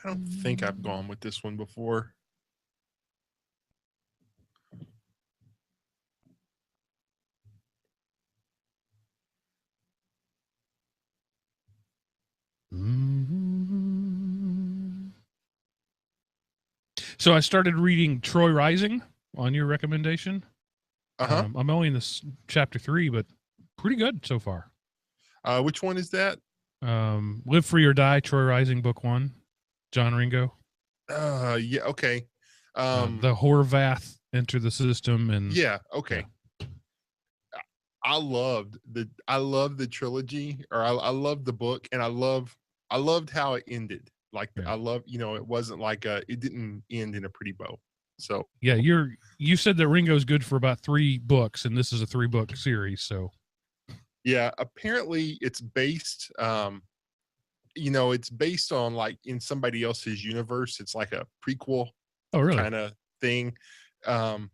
I don't think I've gone with this one before. So I started reading Troy Rising on your recommendation. Uh-huh. I'm only in this chapter 3, but pretty good so far. Which one is that? Live Free or Die, Troy Rising, book 1, John Ringo. Yeah, okay. The Horvath enter the system, and Yeah, okay. I loved the trilogy, or I loved the book, and I loved how it ended. Like Yeah. I love, it wasn't like it didn't end in a pretty bow. So Yeah, you said that Ringo's good for about 3 books, and this is a 3-book series. So yeah, apparently it's based it's based on like in somebody else's universe. It's like a prequel oh really? kind of thing. Um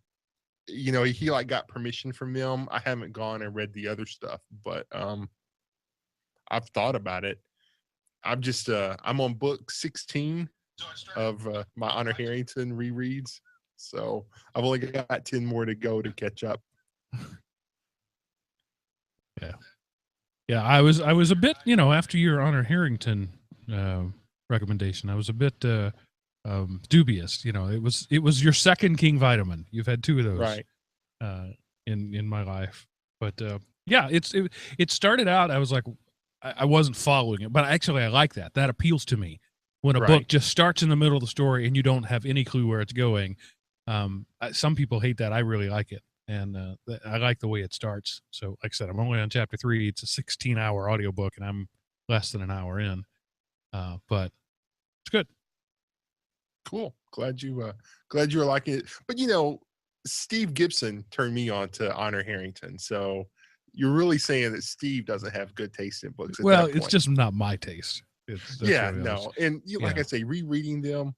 he like got permission from them. I haven't gone and read the other stuff, but I've thought about it. I'm on book 16 of my Honor Harrington rereads. So I've only got 10 more to go to catch up. Yeah. Yeah, I was a bit, after your Honor Harrington recommendation, I was a bit dubious. It was your second King Vitamin. You've had 2 of those Right. uh, in my life, but yeah, it started out. I was like, I wasn't following it, but actually, I like that. That appeals to me when a book just starts in the middle of the story and you don't have any clue where it's going. Some people hate that. I really like it. And I like the way it starts. So, like I said, I'm only on chapter 3. It's a 16-hour audiobook, and I'm less than an hour in. But it's good. Cool. Glad you were liking it. But Steve Gibson turned me on to Honor Harrington. So you're really saying that Steve doesn't have good taste in books at Well, that it's point. just not my taste. Yeah, no. And like I say, rereading them,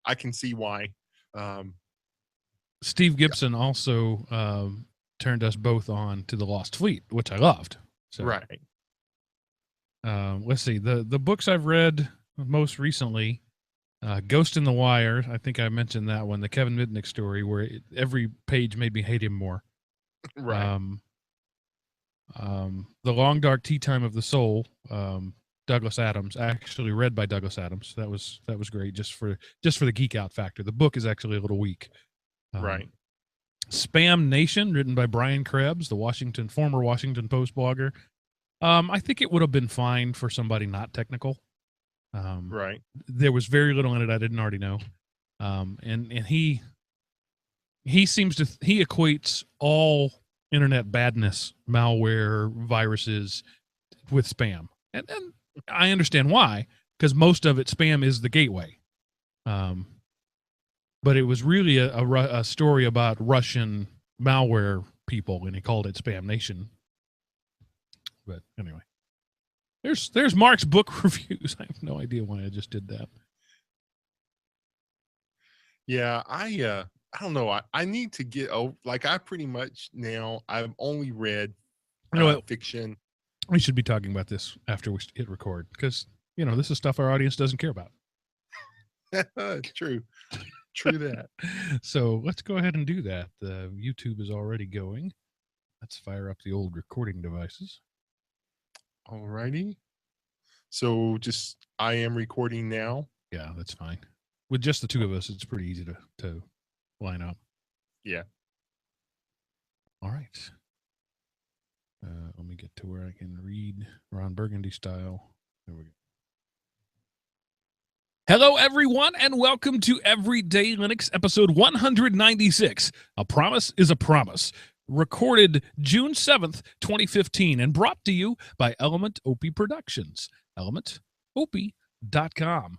I can see why. Steve Gibson also turned us both on to The Lost Fleet, which I loved. So, right. Let's see. The books I've read most recently, Ghost in the Wire. I think I mentioned that one, the Kevin Mitnick story, where every page made me hate him more. Right. The Long Dark Tea Time of the Soul, Douglas Adams, actually read by Douglas Adams. That was great, just for the geek out factor. The book is actually a little weak. Right. Spam Nation, written by Brian Krebs, the former Washington Post blogger. I think it would have been fine for somebody not technical. Right. There was very little in it I didn't already know. And he equates all internet badness, malware, viruses with spam. And I understand why, because most of it, spam is the gateway. But it was really a story about Russian malware people, and he called it Spam Nation. But anyway, there's Mark's book reviews. I have no idea why I just did that. Yeah, I don't know. I need to get over. Like I pretty much now. I've only read fiction. We should be talking about this after we hit record, because this is stuff our audience doesn't care about. True that. So let's go ahead and do that. The YouTube is already going. Let's fire up the old recording devices. Alrighty. So I am recording now. Yeah, that's fine. With just the 2 of us, it's pretty easy to line up. Yeah. All right. Let me get to where I can read Ron Burgundy style. There we go. Hello, everyone, and welcome to Everyday Linux, episode 196. A Promise is a Promise. Recorded June 7th, 2015, and brought to you by Element OP Productions. ElementOP.com.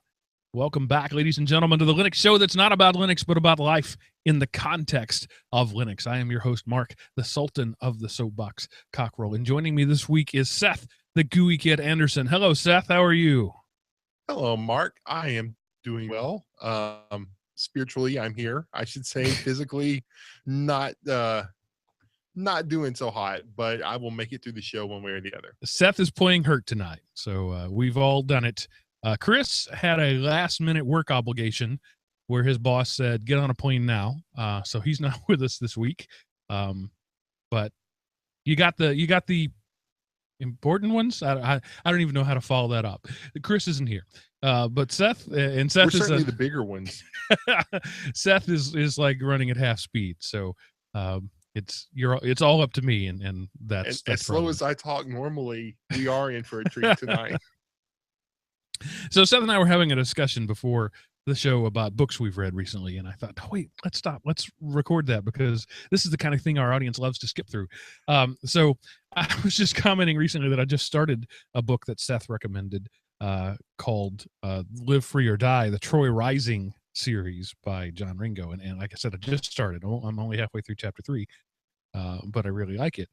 Welcome back, ladies and gentlemen, to the Linux show that's not about Linux, but about life in the context of Linux. I am your host, Mark, the Sultan of the Soapbox Cockerel. And joining me this week is Seth, the GUI Kid Anderson. Hello, Seth. How are you? Hello, Mark. I am doing well. Spiritually, I'm here. I should say physically, not doing so hot, but I will make it through the show one way or the other. Seth is playing hurt tonight, so we've all done it. Chris had a last-minute work obligation where his boss said, "Get on a plane now." So he's not with us this week. But you got the important ones. I don't even know how to follow that up. Chris isn't here. But Seth and Seth We're is certainly the bigger ones. Seth is like running at half speed. So it's all up to me, and that's as slow as I talk normally, we are in for a treat tonight. So Seth and I were having a discussion before the show about books we've read recently, and I thought, oh, wait, let's stop. Let's record that because this is the kind of thing our audience loves to skip through. So I was just commenting recently that I just started a book that Seth recommended called Live Free or Die, the Troy Rising series by John Ringo. And like I said, I just started. I'm only halfway through chapter 3, but I really like it.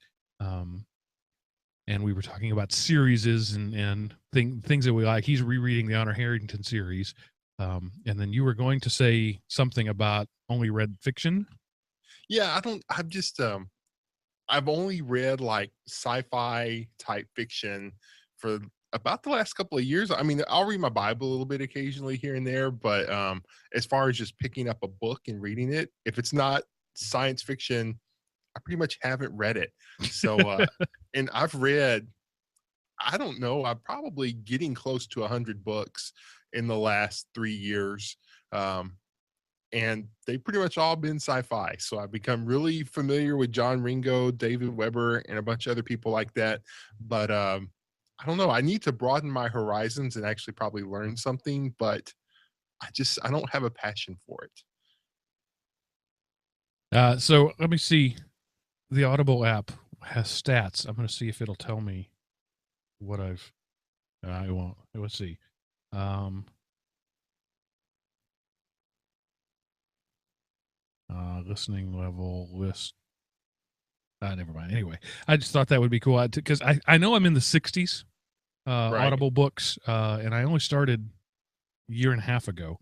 And we were talking about series and things that we like. He's rereading the Honor Harrington series. And then you were going to say something about only read fiction. Yeah, I've only read like sci-fi type fiction for about the last couple of years. I mean, I'll read my Bible a little bit occasionally here and there, but as far as just picking up a book and reading it, if it's not science fiction, I pretty much haven't read it. So, and I've read, I don't know, I'm probably getting close to 100 books in the last 3 years. And they pretty much all been sci-fi. So I've become really familiar with John Ringo, David Weber, and a bunch of other people like that. But I don't know. I need to broaden my horizons and actually probably learn something, but I don't have a passion for it. So let me see. The Audible app has stats. I'm going to see if it'll tell me what I've. I won't. Let's see. Listening level list. Never mind. Anyway, I just thought that would be cool because I know I'm in the 60s right. Audible books, and I only started a year and a half ago.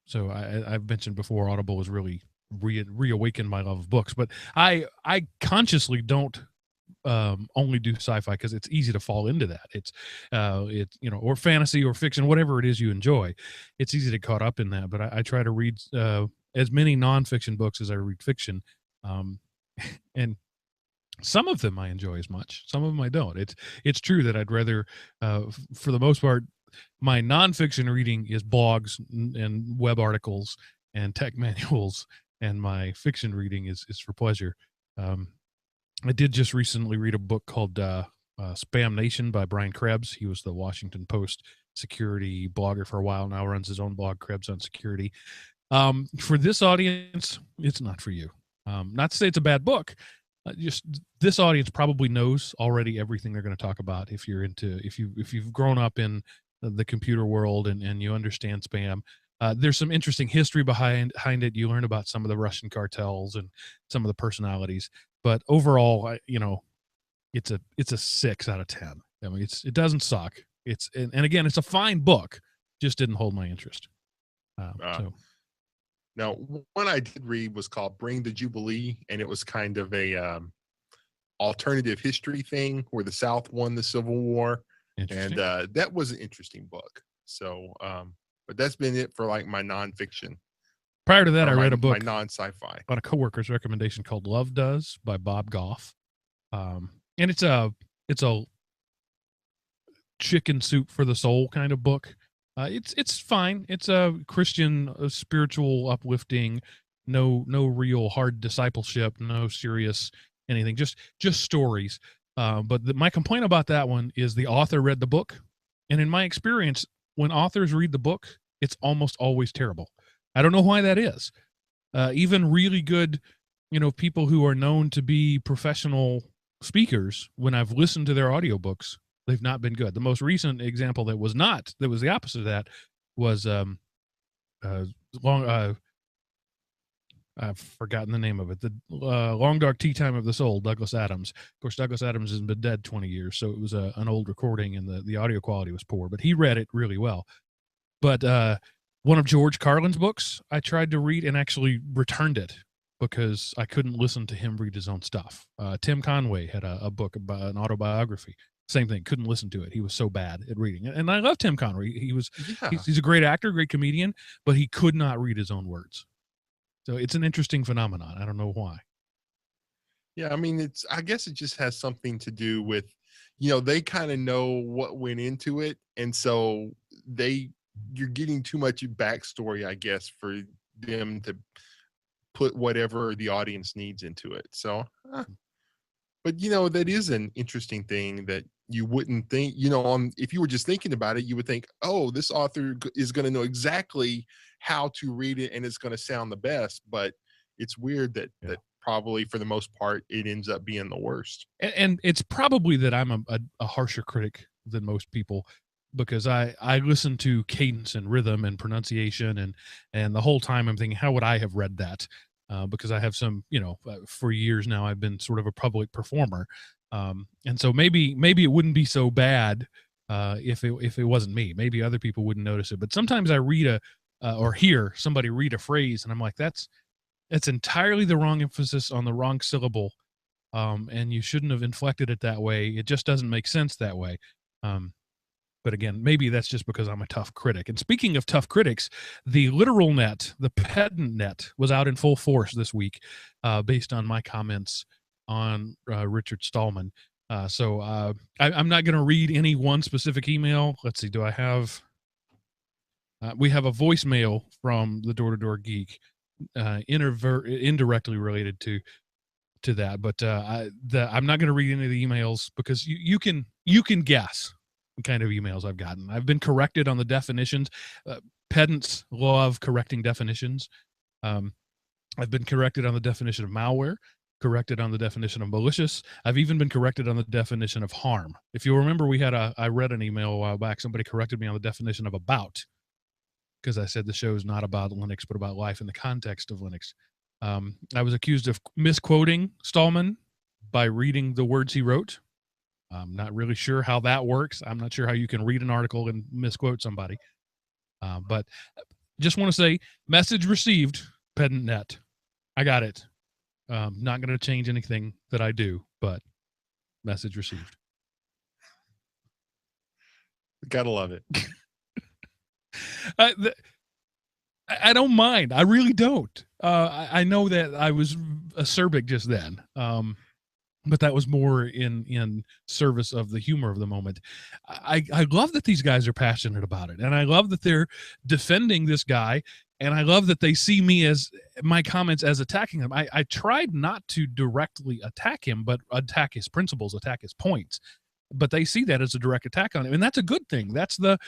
So I've mentioned before, Audible was really reawakened my love of books, but I consciously don't only do sci-fi because it's easy to fall into that. It's or fantasy or fiction, whatever it is you enjoy. It's easy to caught up in that, but I try to read as many nonfiction books as I read fiction, and some of them I enjoy as much, some of them I don't. It's true that I'd rather, for the most part, my nonfiction reading is blogs and web articles and tech manuals, and my fiction reading is for pleasure. I did just recently read a book called Spam Nation by Brian Krebs. He was the Washington Post security blogger for a while, now runs his own blog, Krebs on Security. For this audience, it's not for you. Not to say it's a bad book. Just this audience probably knows already everything they're going to talk about. If you've grown up in the computer world and you understand spam, there's some interesting history behind it. You learn about some of the Russian cartels and some of the personalities, but overall, it's a 6 out of 10. I mean, it doesn't suck. And again, it's a fine book, just didn't hold my interest. Now, one I did read was called Bring the Jubilee, and it was kind of a alternative history thing where the South won the Civil War, and that was an interesting book. So, but that's been it for like my nonfiction. Prior to that, I read a book, my non-sci-fi, on a coworker's recommendation called Love Does by Bob Goff, and it's a chicken soup for the soul kind of book. It's fine. It's a Christian, spiritual, uplifting, no real hard discipleship, no serious anything, just stories. But my complaint about that one is the author read the book, and in my experience, when authors read the book, it's almost always terrible. I don't know why that is. Even really good, people who are known to be professional speakers, when I've listened to their audiobooks, they've not been good. The most recent example that was the opposite of that was I've forgotten the name of it. The Long Dark Tea Time of the Soul, Douglas Adams. Of course, Douglas Adams has been dead 20 years, so it was an old recording, and the audio quality was poor, but he read it really well. But one of George Carlin's books I tried to read and actually returned it because I couldn't listen to him read his own stuff. Tim Conway had a book about an autobiography. Same thing. Couldn't listen to it. He was so bad at reading. And I love Tim Connery. Yeah. He's a great actor, great comedian, but he could not read his own words. So it's an interesting phenomenon. I don't know why. Yeah, I mean, I guess it just has something to do with, you know, they kind of know what went into it. And so you're getting too much backstory, I guess, for them to put whatever the audience needs into it. So, but you know, that is an interesting thing that you wouldn't think, you know, if you were just thinking about it, you would think, oh, this author is going to know exactly how to read it and it's going to sound the best. But it's weird that probably for the most part, it ends up being the worst. And it's probably that I'm a harsher critic than most people, because I listen to cadence and rhythm and pronunciation, and the whole time I'm thinking, how would I have read that? Because I have some, for years now, I've been sort of a public performer. And so maybe it wouldn't be so bad if it wasn't me. Maybe other people wouldn't notice it. But sometimes I read or hear somebody read a phrase, and I'm like, that's entirely the wrong emphasis on the wrong syllable. And you shouldn't have inflected it that way. It just doesn't make sense that way. But again, maybe that's just because I'm a tough critic. And speaking of tough critics, the literal net, the pedant net, was out in full force this week, based on my comments on Richard Stallman. So I'm not going to read any one specific email. Let's see. Do I have? We have a voicemail from the Door to Door Geek, indirectly related to that, but I'm not going to read any of the emails, because you can guess what kind of emails I've gotten. I've been corrected on the definitions. Pedants love correcting definitions. I've been corrected on the definition of malware, corrected on the definition of malicious. I've even been corrected on the definition of harm. If you remember, I read an email a while back. Somebody corrected me on the definition of about, because I said the show is not about Linux, but about life in the context of Linux. I was accused of misquoting Stallman by reading the words he wrote. I'm not really sure how that works. I'm not sure how you can read an article and misquote somebody. But just want to say, message received, pedantnet. I got it. Not going to change anything that I do, but message received. Gotta love it. I don't mind. I really don't. I know that I was acerbic just then, but that was more in service of the humor of the moment. I love that these guys are passionate about it, and I love that they're defending this guy, and I love that they see me as my comments as attacking them. I tried not to directly attack him, but attack his principles, attack his points. But they see that as a direct attack on him, and that's a good thing. That's the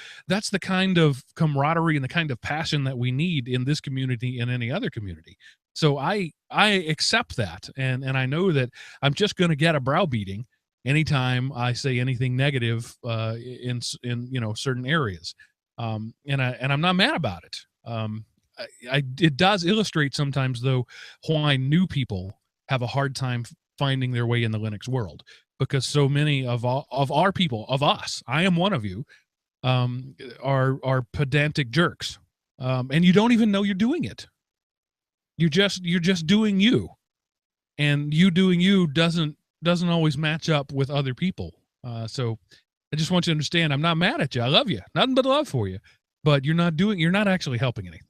kind of camaraderie and the kind of passion that we need in this community and any other community. So I accept that, and I know that I'm just going to get a browbeating anytime I say anything negative in certain areas, and I'm not mad about it. It does illustrate sometimes, though, why new people have a hard time finding their way in the Linux world. Because so many of our people, of us, I am one of you, are pedantic jerks, and you don't even know you're doing it. You're just doing you, and you doing you doesn't always match up with other people. So I just want you to understand, I'm not mad at you. I love you, nothing but love for you, but you're not actually helping anything.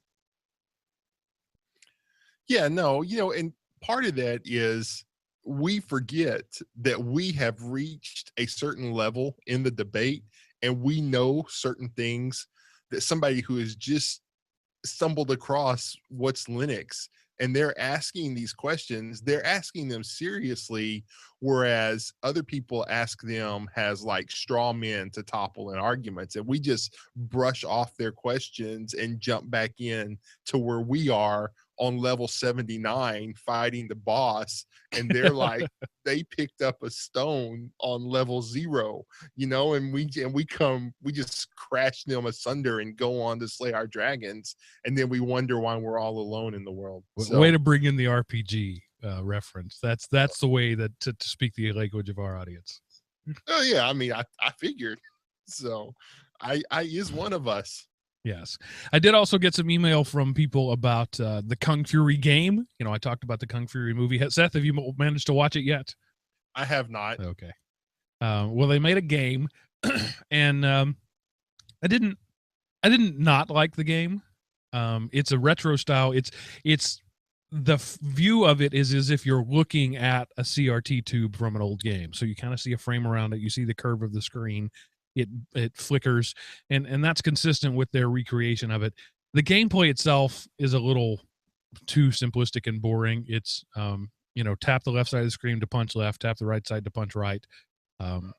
Yeah, no, and part of that is, we forget that we have reached a certain level in the debate, and we know certain things that somebody who has just stumbled across what's Linux, and they're asking these questions, they're asking them seriously, whereas other people ask them as like straw men to topple in arguments, and we just brush off their questions and jump back in to where we are on level 79 fighting the boss, and they're like they picked up a stone on level 0, and we just crash them asunder and go on to slay our dragons, and then we wonder why we're all alone in the world. Way to bring in the RPG reference. That's the way that to speak the language of our audience. Oh yeah, I mean, I figured. So I is one of us. Yes. I did also get some email from people about the Kung Fury game. I talked about the Kung Fury movie. Seth, have you managed to watch it yet? I have not. Okay. Well, they made a game, and I didn't not like the game. It's a retro style. It's the view of it is as if you're looking at a CRT tube from an old game. So you kind of see a frame around it. You see the curve of the screen. It flickers, and that's consistent with their recreation of it. The gameplay itself is a little too simplistic and boring. It's tap the left side of the screen to punch left, tap the right side to punch right.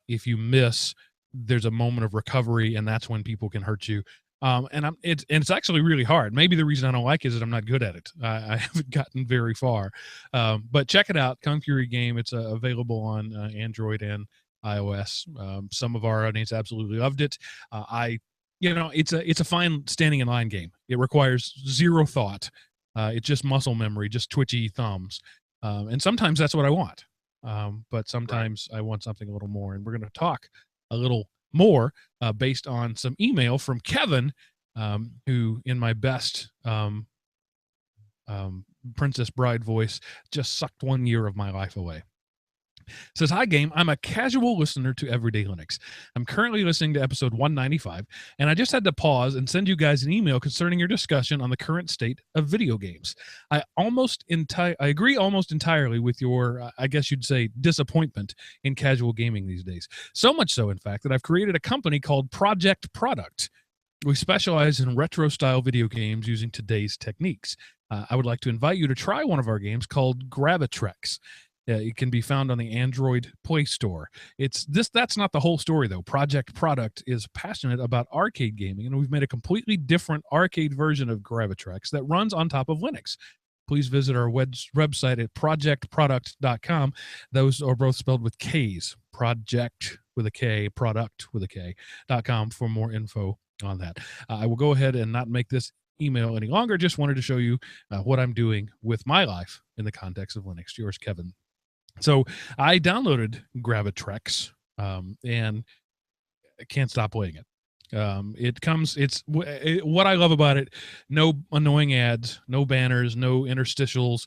If you miss, there's a moment of recovery, and that's when people can hurt you. It's actually really hard. Maybe the reason I don't like it is that I'm not good at it. I haven't gotten very far. But check it out, Kung Fury game. It's available on Android and iOS. Some of our audience absolutely loved it. It's a fine standing in line game. It requires zero thought. It's just muscle memory, just twitchy thumbs. And sometimes that's what I want. But sometimes I want something a little more. And we're going to talk a little more based on some email from Kevin, who, in my best Princess Bride voice, just sucked 1 year of my life away. Says, hi, game. I'm a casual listener to Everyday Linux. I'm currently listening to episode 195, and I just had to pause and send you guys an email concerning your discussion on the current state of video games. I agree almost entirely with your, I guess you'd say, disappointment in casual gaming these days. So much so, in fact, that I've created a company called Project Product. We specialize in retro-style video games using today's techniques. I would like to invite you to try one of our games called Gravitrx. It can be found on the Android Play Store. That's not the whole story, though. Project Product is passionate about arcade gaming, and we've made a completely different arcade version of Gravitrx that runs on top of Linux. Please visit our website at projectproduct.com. Those are both spelled with K's. Project with a K, product with a K.com for more info on that. I will go ahead and not make this email any longer. Just wanted to show you what I'm doing with my life in the context of Linux. Yours, Kevin. So I downloaded Gravitrx and I can't stop playing it. What I love about it, no annoying ads, no banners, no interstitials.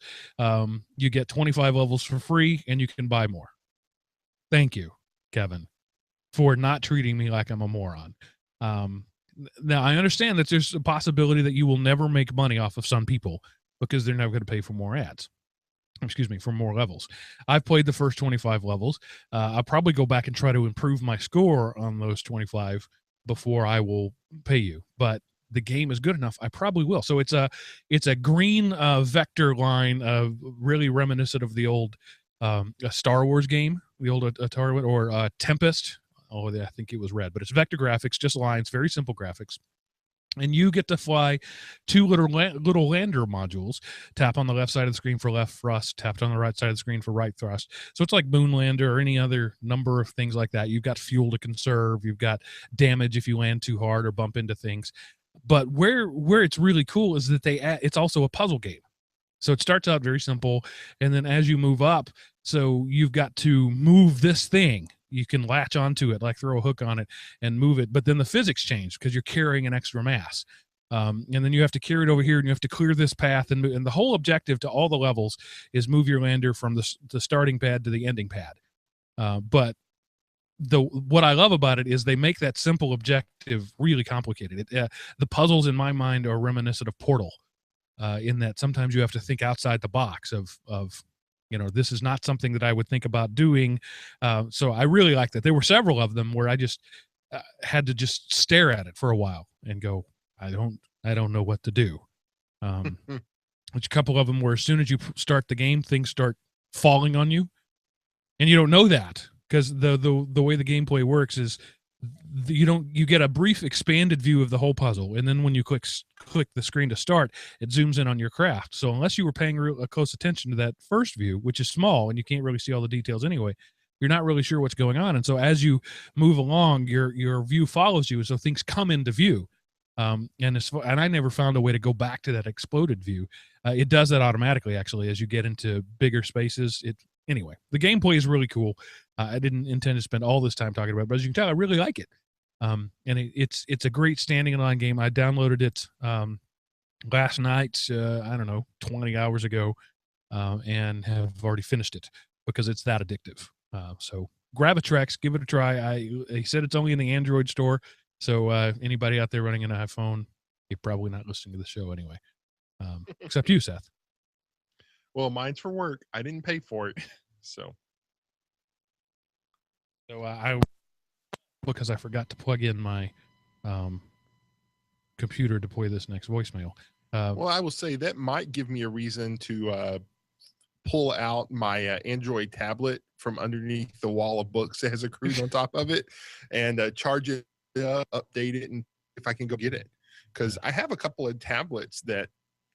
You get 25 levels for free and you can buy more. Thank you, Kevin, for not treating me like I'm a moron. Now, I understand that there's a possibility that you will never make money off of some people because they're never going to pay for more ads. For more levels. I've played the first 25 levels. I'll probably go back and try to improve my score on those 25 before I will pay you. But the game is good enough, I probably will. So it's a green vector line, really reminiscent of the old Star Wars game, the old Atari or Tempest. Oh, I think it was red, but it's vector graphics, just lines, very simple graphics. And you get to fly two little lander modules. Tap on the left side of the screen for left thrust, tapped on the right side of the screen for right thrust. So it's like Moonlander or any other number of things like that. You've got fuel to conserve. You've got damage if you land too hard or bump into things. But where it's really cool is that it's also a puzzle game. So it starts out very simple, and then as you move up, so you've got to move this thing. You can latch onto it, like throw a hook on it and move it. But then the physics change because you're carrying an extra mass. And then you have to carry it over here and you have to clear this path. And the whole objective to all the levels is move your lander from the starting pad to the ending pad. But what I love about it is they make that simple objective really complicated. The puzzles in my mind are reminiscent of Portal in that sometimes you have to think outside the box of this is not something that I would think about doing. So I really like that. There were several of them where I just had to just stare at it for a while and go, I don't know what to do. Which a couple of them were as soon as you start the game, things start falling on you. And you don't know that because the way the gameplay works is you get a brief expanded view of the whole puzzle, and then when you click the screen to start, it zooms in on your craft. So unless you were paying close attention to that first view, which is small and you can't really see all the details anyway, you're not really sure what's going on. And so as you move along, your view follows you, so things come into view. And I never found a way to go back to that exploded view. It does that automatically, actually, as you get into bigger spaces. Anyway, the gameplay is really cool. I didn't intend to spend all this time talking about it, but as you can tell, I really like it. And it's a great standing in line game. I downloaded it last night, 20 hours ago, and have already finished it because it's that addictive. So grab a Trex, give it a try. He said it's only in the Android store, so anybody out there running an iPhone, you're probably not listening to the show anyway, except you, Seth. Well, mine's for work. I didn't pay for it, so I because I forgot to plug in my computer to play this next voicemail. Well, I will say that might give me a reason to pull out my Android tablet from underneath the wall of books that has a cruise on top of it and charge it up, update it, and if I can go get it. Because I have a couple of tablets that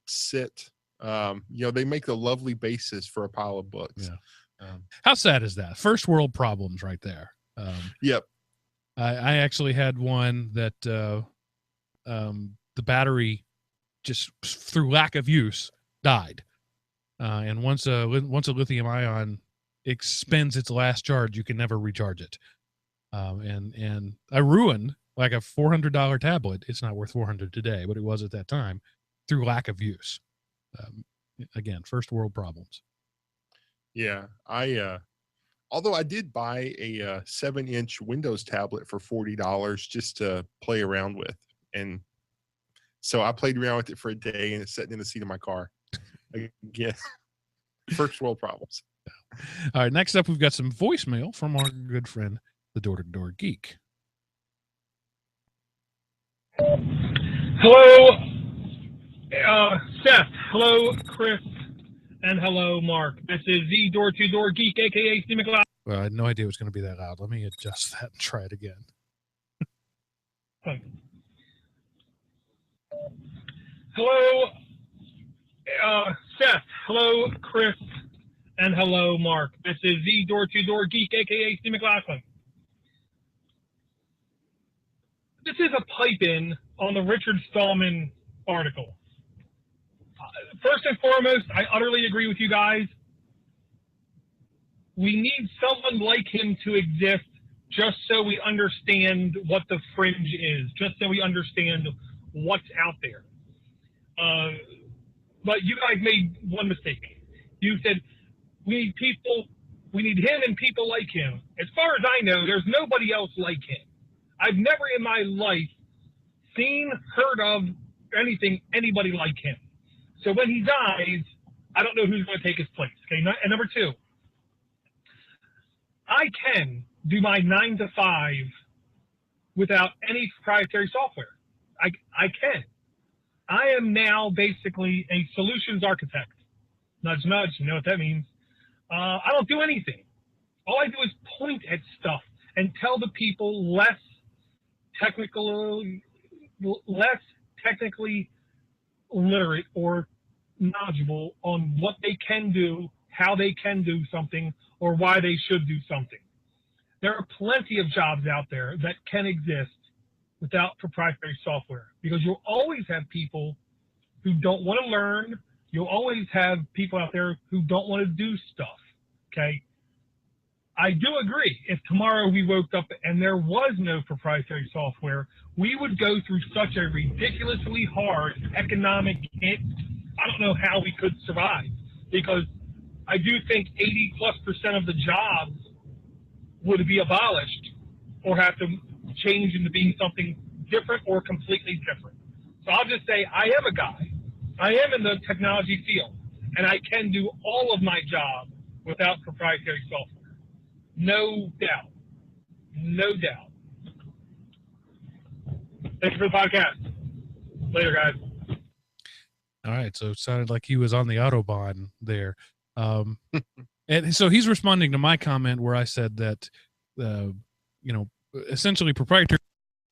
sit, they make a lovely basis for a pile of books. Yeah. How sad is that? First world problems right there. Yep. I actually had one that the battery just through lack of use died. And once a lithium ion expends its last charge, you can never recharge it. And I ruined like a $400 tablet. It's not worth $400 today, but it was at that time through lack of use. Again, first world problems. Yeah. Although I did buy a 7-inch Windows tablet for $40 just to play around with. And so I played around with it for a day and it's sitting in the seat of my car. Again, first world problems. All right. Next up, we've got some voicemail from our good friend, the Door to Door Geek. Hello, Seth. Hello, Chris. And hello, Mark. This is the Door to Door Geek, a.k.a. Steve McLeod. Well, I had no idea it was going to be that loud. Let me adjust that and try it again. Hello, Seth. Hello, Chris. And hello, Mark. This is the Door to Door Geek, a.k.a. Steve McLaughlin. This is a pipe-in on the Richard Stallman article. First and foremost, I utterly agree with you guys. We need someone like him to exist just so we understand what the fringe is, just so we understand what's out there. But you guys made one mistake. You said, we need him and people like him. As far as I know, there's nobody else like him. I've never in my life seen, heard of anybody like him. So when he dies, I don't know who's going to take his place. Okay. And number two, I can do my 9 to 5 without any proprietary software. I can. I am now basically a solutions architect. Nudge, nudge. You know what that means? I don't do anything. All I do is point at stuff and tell the people less technically literate or knowledgeable on what they can do, how they can do something, or why they should do something. There are plenty of jobs out there that can exist without proprietary software, because you'll always have people who don't want to learn. You'll always have people out there who don't want to do stuff, okay? I do agree. If tomorrow we woke up and there was no proprietary software, we would go through such a ridiculously hard economic hit. I don't know how we could survive, because I do think 80+% of the jobs would be abolished or have to change into being something different or completely different. So I'll just say I am a guy. I am in the technology field, and I can do all of my job without proprietary software. No doubt. No doubt. Thanks for the podcast. Later, guys. All right. So it sounded like he was on the Autobahn there. And so he's responding to my comment where I said that, essentially proprietary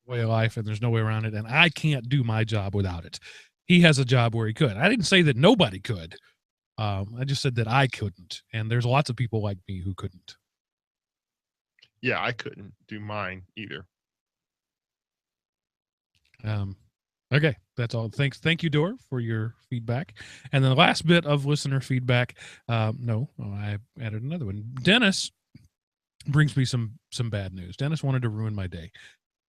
way of life and there's no way around it. And I can't do my job without it. He has a job where he could. I didn't say that nobody could. I just said that I couldn't. And there's lots of people like me who couldn't. Yeah, I couldn't do mine either. Okay, that's all. Thank you, Dor, for your feedback. And then the last bit of listener feedback. I added another one. Dennis brings me some bad news. Dennis wanted to ruin my day.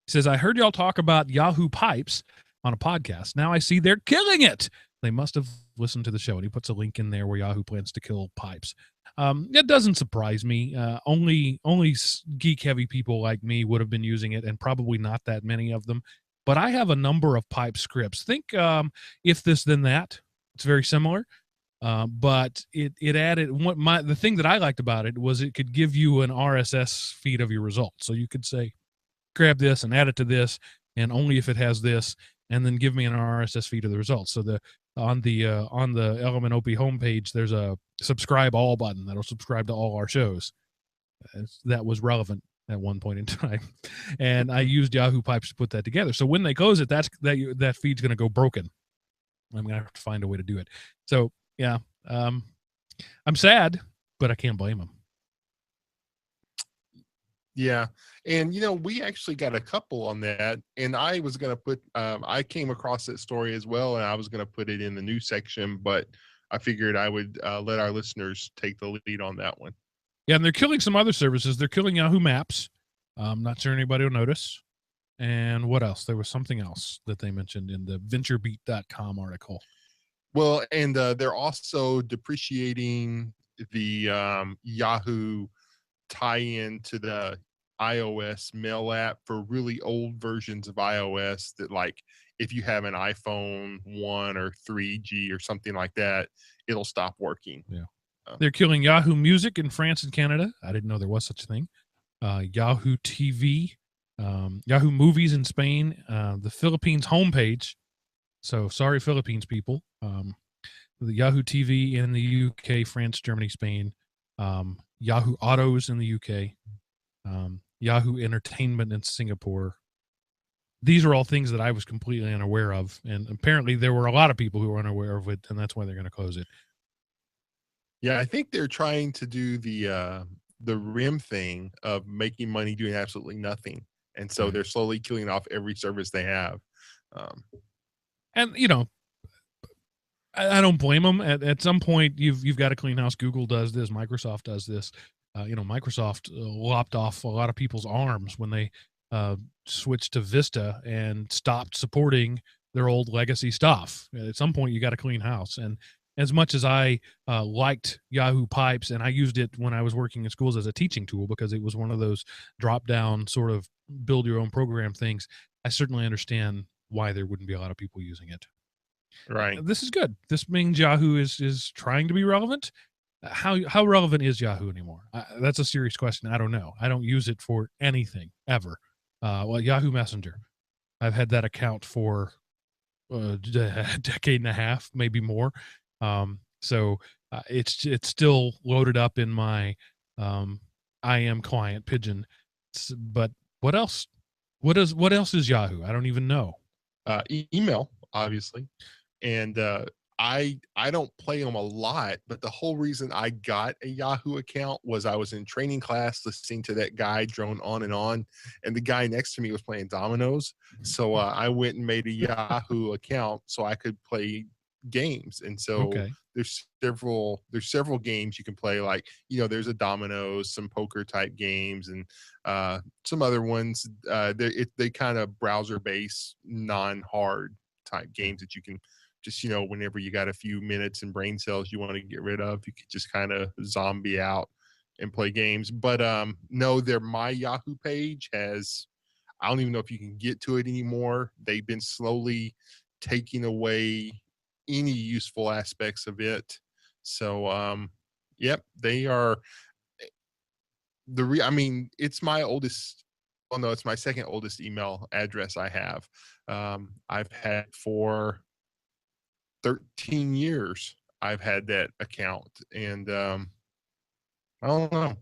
He says, I heard y'all talk about Yahoo Pipes on a podcast. Now I see they're killing it. They must have listened to the show. And he puts a link in there where Yahoo plans to kill pipes. It doesn't surprise me. Only geek heavy people like me would have been using it, and probably not that many of them. But I have a number of pipe scripts. Think if this then that. It's very similar. But it added the thing that I liked about it was it could give you an RSS feed of your results. So you could say, grab this and add it to this, and only if it has this, and then give me an RSS feed of the results. So on the Element OP homepage, there's a subscribe all button that'll subscribe to all our shows. That was relevant at one point in time, and I used Yahoo Pipes to put that together. So when they close it, that feed's going to go broken. I'm going to have to find a way to do it. So yeah, I'm sad, but I can't blame them. Yeah. And, we actually got a couple on that, and I was going to put, I came across that story as well, and I was going to put it in the news section, but I figured I would let our listeners take the lead on that one. Yeah. And they're killing some other services. They're killing Yahoo Maps. I'm not sure anybody will notice. And what else? There was something else that they mentioned in the venturebeat.com article. Well, and they're also depreciating the Yahoo tie-in to the iOS mail app for really old versions of iOS that, like, if you have an iPhone 1 or 3G or something like that, it'll stop working. Yeah. They're killing Yahoo Music in France and Canada. I didn't know there was such a thing. Yahoo TV, Yahoo Movies in Spain, the Philippines homepage. So sorry, Philippines people. The Yahoo TV in the UK, France, Germany, Spain. Yahoo Autos in the UK. Yahoo Entertainment in Singapore. These are all things that I was completely unaware of, and apparently there were a lot of people who were unaware of it, and that's why they're going to close it. Yeah, I think they're trying to do the RIM thing of making money doing absolutely nothing, and so they're slowly killing off every service they have. And I don't blame them. At some point, you've got to clean house. Google does this. Microsoft does this. Microsoft lopped off a lot of people's arms when they switched to Vista and stopped supporting their old legacy stuff. At some point, you got to clean house. And as much as I liked Yahoo Pipes, and I used it when I was working in schools as a teaching tool because it was one of those drop-down sort of build your own program things, I certainly understand why there wouldn't be a lot of people using it. Right. This is good. This means Yahoo is trying to be relevant. How relevant is Yahoo anymore? That's a serious question. I don't know. I don't use it for anything ever. Yahoo Messenger. I've had that account for a decade and a half, maybe more. So it's still loaded up in my IM client Pigeon. But what else? What else is Yahoo? I don't even know. Email, obviously. And I don't play them a lot, but the whole reason I got a Yahoo account was I was in training class listening to that guy drone on, and the guy next to me was playing dominoes. So I went and made a Yahoo account so I could play games. And so there's several games you can play, like, there's a dominoes, some poker type games, and some other ones. They kind of browser based, non-hard type games that you can just, whenever you got a few minutes and brain cells you want to get rid of, you could just kind of zombie out and play games. But no, my Yahoo page has, I don't even know if you can get to it anymore. They've been slowly taking away any useful aspects of it. So yep, they are it's my oldest, well, no, it's my second oldest email address I have. I've had for 13 years. I've had that account, and I don't know.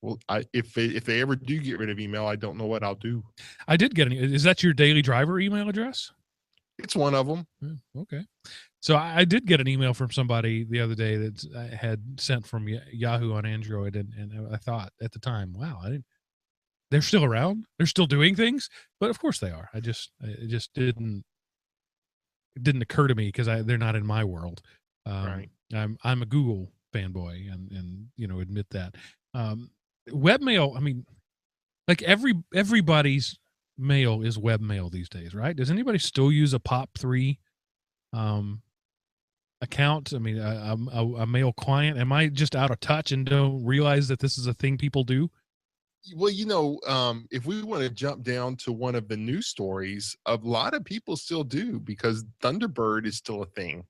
Well, if they ever do get rid of email, I don't know what I'll do. I did get is that your Daily Driver email address? It's one of them. Okay. So I did get an email from somebody the other day that I had sent from Yahoo on Android, and I thought at the time, wow, they're still around. They're still doing things, but of course they are. It just didn't occur to me because they're not in my world. Right. I'm a Google fanboy, and admit that. Webmail, I mean, like everybody's mail is webmail these days, right? Does anybody still use a POP3 account? I mean, a male client? Am I just out of touch and don't realize that this is a thing people do? Well, if we want to jump down to one of the news stories, a lot of people still do because Thunderbird is still a thing.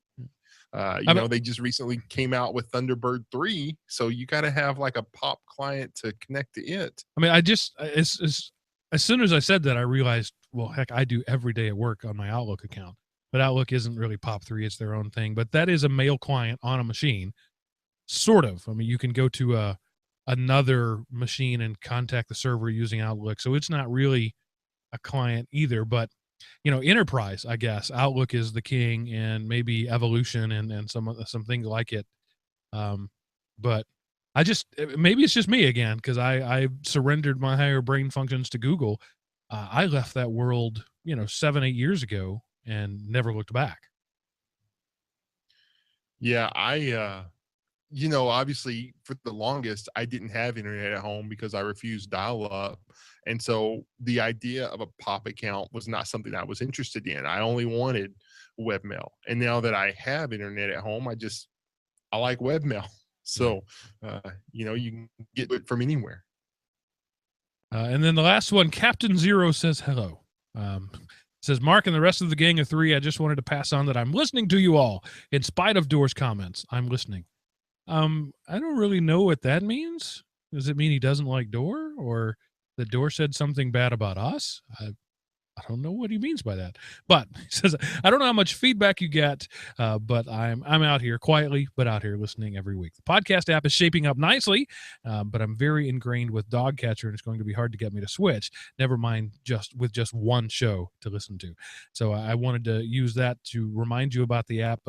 They just recently came out with Thunderbird 3, so you got to have like a pop client to connect to it. I mean, as soon as I said that, I realized, well, heck, I do every day at work on my Outlook account, but Outlook isn't really POP3; it's their own thing. But that is a mail client on a machine, sort of. I mean, you can go to another machine and contact the server using Outlook, so it's not really a client either. But enterprise, I guess Outlook is the king, and maybe Evolution and some things like it. But maybe it's just me again, because I surrendered my higher brain functions to Google. I left that world 7-8 years ago and never looked back. Yeah, obviously for the longest, I didn't have internet at home because I refused dial up. And so the idea of a pop account was not something I was interested in. I only wanted webmail. And now that I have internet at home, I like webmail. So, you can get it from anywhere. And then the last one, Captain Zero says hello. Says, Mark and the rest of the gang of 3, I just wanted to pass on that I'm listening to you all. In spite of Door's comments, I'm listening. I don't really know what that means. Does it mean he doesn't like Door, or that Door said something bad about us? I don't know what he means by that. But he says, I don't know how much feedback you get, but I'm out here quietly, but out here listening every week. The podcast app is shaping up nicely, but I'm very ingrained with Dogcatcher, and it's going to be hard to get me to switch. Never mind just one show to listen to. So I wanted to use that to remind you about the app.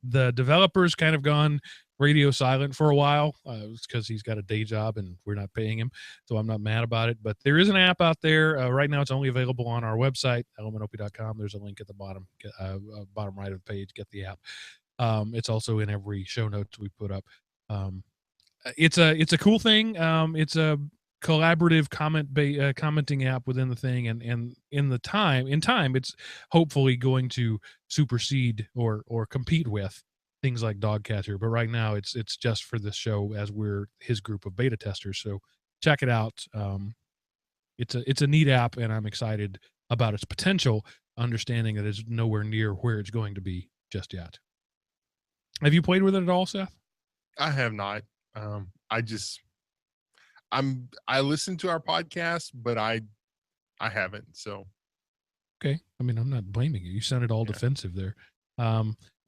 The developer's kind of gone radio silent for a while. It's because he's got a day job and we're not paying him, so I'm not mad about it. But there is an app out there right now. It's only available on our website, elementop.com. There's a link at the bottom right of the page. Get the app. It's also in every show notes we put up. It's a cool thing. It's a collaborative commenting app within the thing, and in time it's hopefully going to supersede or compete with things like Dogcatcher. But right now it's just for this show, as we're his group of beta testers. So check it out. It's a neat app, and I'm excited about its potential, understanding that it's nowhere near where it's going to be just yet. Have you played with it at all, Seth? I have not. I listen to our podcast, but I haven't. So, okay. I mean, I'm not blaming you. You sounded all defensive there.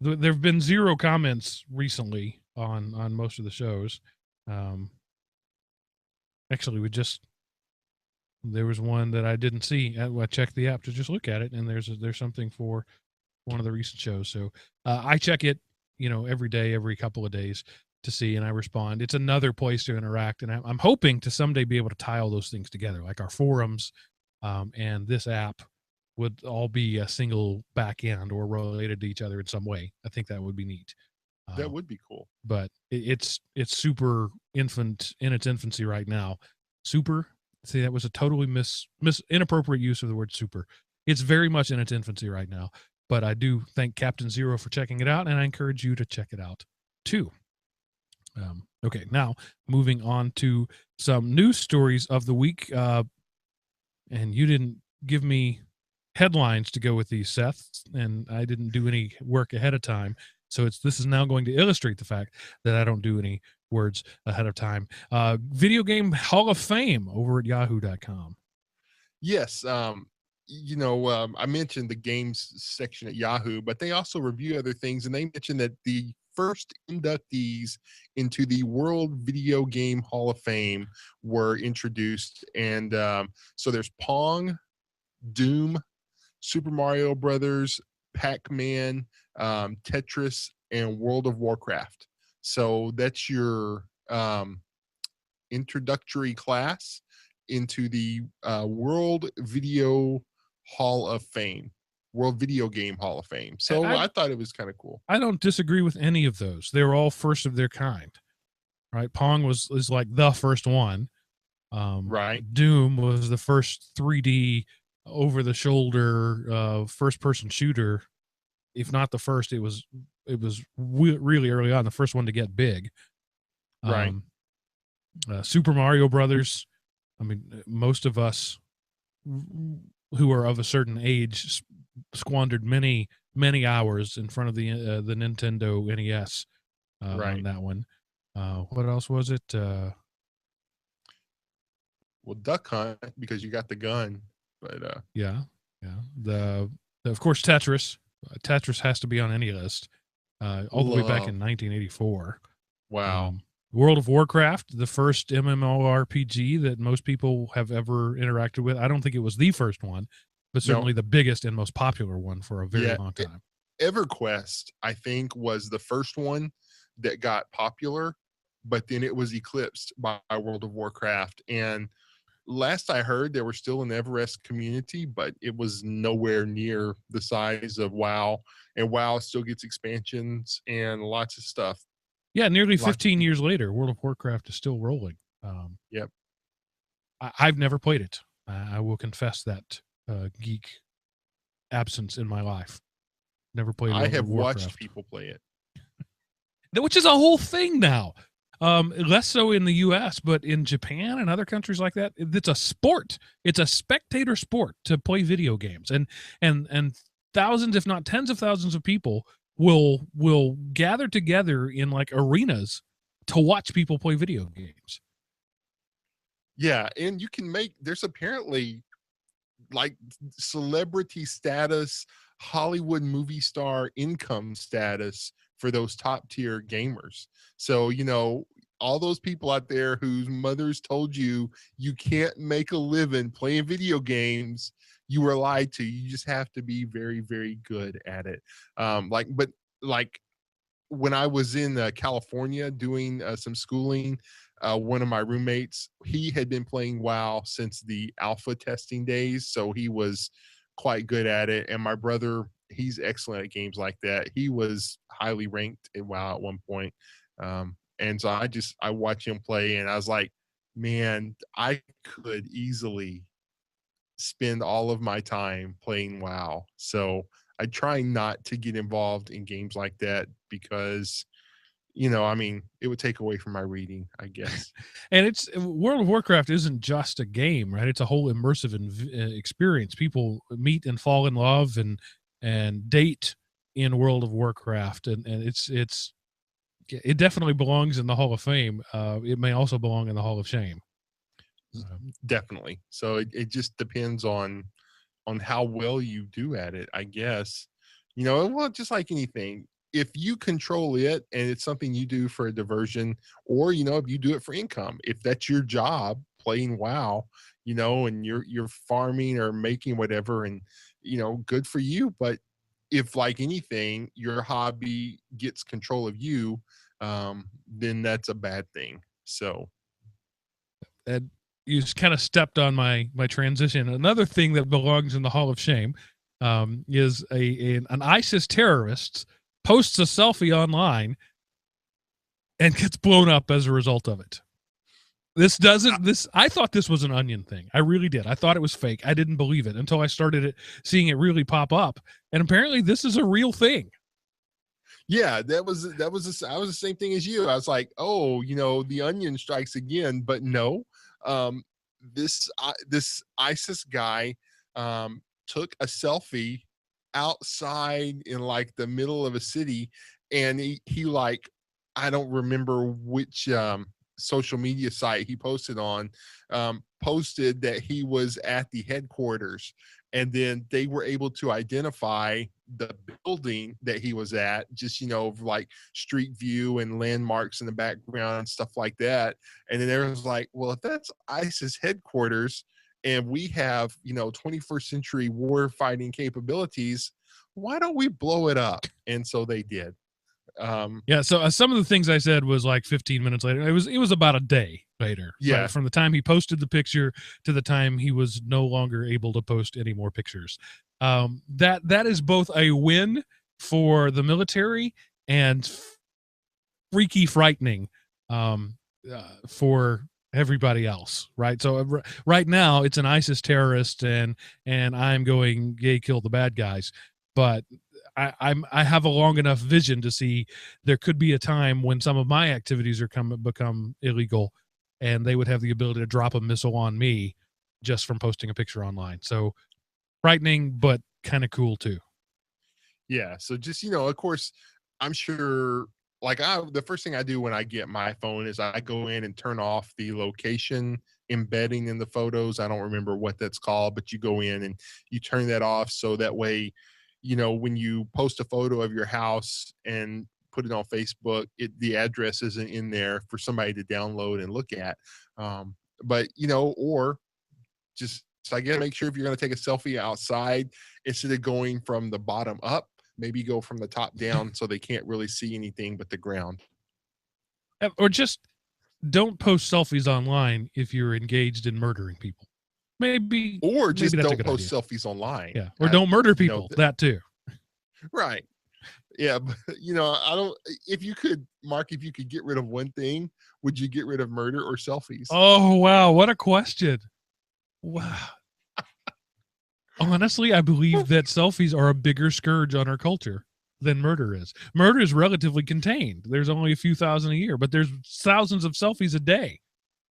There have been 0 comments recently on most of the shows. Actually, there was one that I didn't see. I checked the app to just look at it, and there's something for one of the recent shows. So I check it, every day, every couple of days, to see, and I respond. It's another place to interact, and I'm hoping to someday be able to tie all those things together, like our forums and this app would all be a single back end or related to each other in some way. I think that would be neat. That would be cool. But it's super in its infancy right now. Super. See, that was a totally inappropriate use of the word super. It's very much in its infancy right now. But I do thank Captain Zero for checking it out, and I encourage you to check it out too. Okay, now moving on to some news stories of the week. And you didn't give me headlines to go with these, Seth, and I didn't do any work ahead of time. So this is now going to illustrate the fact that I don't do any words ahead of time. Video Game Hall of Fame over at yahoo.com. Yes. I mentioned the games section at Yahoo, but they also review other things, and they mentioned that the first inductees into the World Video Game Hall of Fame were introduced. And so there's Pong, Doom, Super Mario Brothers, Pac-Man, Tetris, and World of Warcraft. So that's your introductory class into the World Video Hall of Fame. World Video Game Hall of Fame. So I thought it was kind of cool. I don't disagree with any of those. They were all first of their kind, right? Pong is like the first one. Right. Doom was the first 3D over the shoulder first person shooter if not the first, it was really early on, the first one to get big. Right. Super Mario Brothers. I mean, most of us who are of a certain age squandered many hours in front of the Nintendo NES Right. on that one. What else was it? Well, Duck Hunt, because you got the gun, but yeah. The of course Tetris. Tetris has to be on any list. All the way back in 1984. Wow. World of Warcraft, the first MMORPG that most people have ever interacted with. I don't think it was the first one, but certainly the biggest and most popular one for a very long time. EverQuest, I think, was the first one that got popular, but then it was eclipsed by World of Warcraft. And last I heard, there was still an Everest community, but it was nowhere near the size of WoW. And WoW still gets expansions and lots of stuff. Yeah, nearly 15 years later, World of Warcraft is still rolling. Yep. I've never played it. I will confess that geek absence in my life. Never played World of Warcraft. Watched people play it. Which is a whole thing now. Less so in the U.S., but in Japan and other countries like that, it's a sport. It's a spectator sport to play video games, and thousands, if not tens of thousands, of people will gather together in like arenas to watch people play video games. Yeah, and you can there's apparently like celebrity status, Hollywood movie star income status for those top tier gamers. So, all those people out there whose mothers told you can't make a living playing video games, you were lied to. You just have to be very, very good at it. But when I was in California doing some schooling, one of my roommates, he had been playing WoW since the alpha testing days, so he was quite good at it. And my brother, he's excellent at games like that. He was highly ranked in WoW at one point. And so I watched him play, and I was like, man, I could easily spend all of my time playing WoW. So I try not to get involved in games like that because, it would take away from my reading, I guess. And World of Warcraft isn't just a game, right? It's a whole immersive experience. People meet and fall in love and date in World of Warcraft, and it definitely belongs in the Hall of Fame. It may also belong in the Hall of Shame. Definitely. So it just depends on how well you do at it, I guess. Well, just like anything, if you control it and it's something you do for a diversion, or if you do it for income, if that's your job playing WoW, and you're farming or making whatever, and good for you. But if, like anything, your hobby gets control of you, then that's a bad thing. So and you just kind of stepped on my transition. Another thing that belongs in the Hall of Shame is an ISIS terrorist posts a selfie online and gets blown up as a result of it. I thought this was an Onion thing. I really did. I thought it was fake. I didn't believe it until I started seeing it really pop up. And apparently this is a real thing. Yeah, I was the same thing as you. I was like, oh, the Onion strikes again, but no. This ISIS guy took a selfie outside in like the middle of a city, and he like, I don't remember which social media site he posted on, posted that he was at the headquarters, and then they were able to identify the building that he was at, just like street view and landmarks in the background and stuff like that. And then there was like, well, if that's ISIS headquarters and we have 21st century war fighting capabilities, why don't we blow it up? And so they did. So some of the things I said was like 15 minutes later. It was about a day later. Yeah. Right? From the time he posted the picture to the time he was no longer able to post any more pictures. That is both a win for the military and freaky frightening for everybody else, right? So right now it's an ISIS terrorist and I'm going, yay, kill the bad guys. But I have a long enough vision to see there could be a time when some of my activities are become illegal, and they would have the ability to drop a missile on me just from posting a picture online. So frightening, but kind of cool too. Yeah. So just, of course, I'm sure like the first thing I do when I get my phone is I go in and turn off the location embedding in the photos. I don't remember what that's called, but you go in and you turn that off. So that way, when you post a photo of your house and put it on Facebook, the address isn't in there for somebody to download and look at. But, or just, so I guess make sure if you're going to take a selfie outside, instead of going from the bottom up, maybe go from the top down so they can't really see anything but the ground. Or just don't post selfies online if you're engaged in murdering people. Maybe, or just maybe don't post selfies online. Yeah, or don't murder people. That too. Right. Yeah, but I don't. If you could, Mark, if you could get rid of one thing, would you get rid of murder or selfies? Oh wow, what a question! Wow. Honestly, I believe that selfies are a bigger scourge on our culture than murder is. Murder is relatively contained. There's only a few thousand a year, but there's thousands of selfies a day.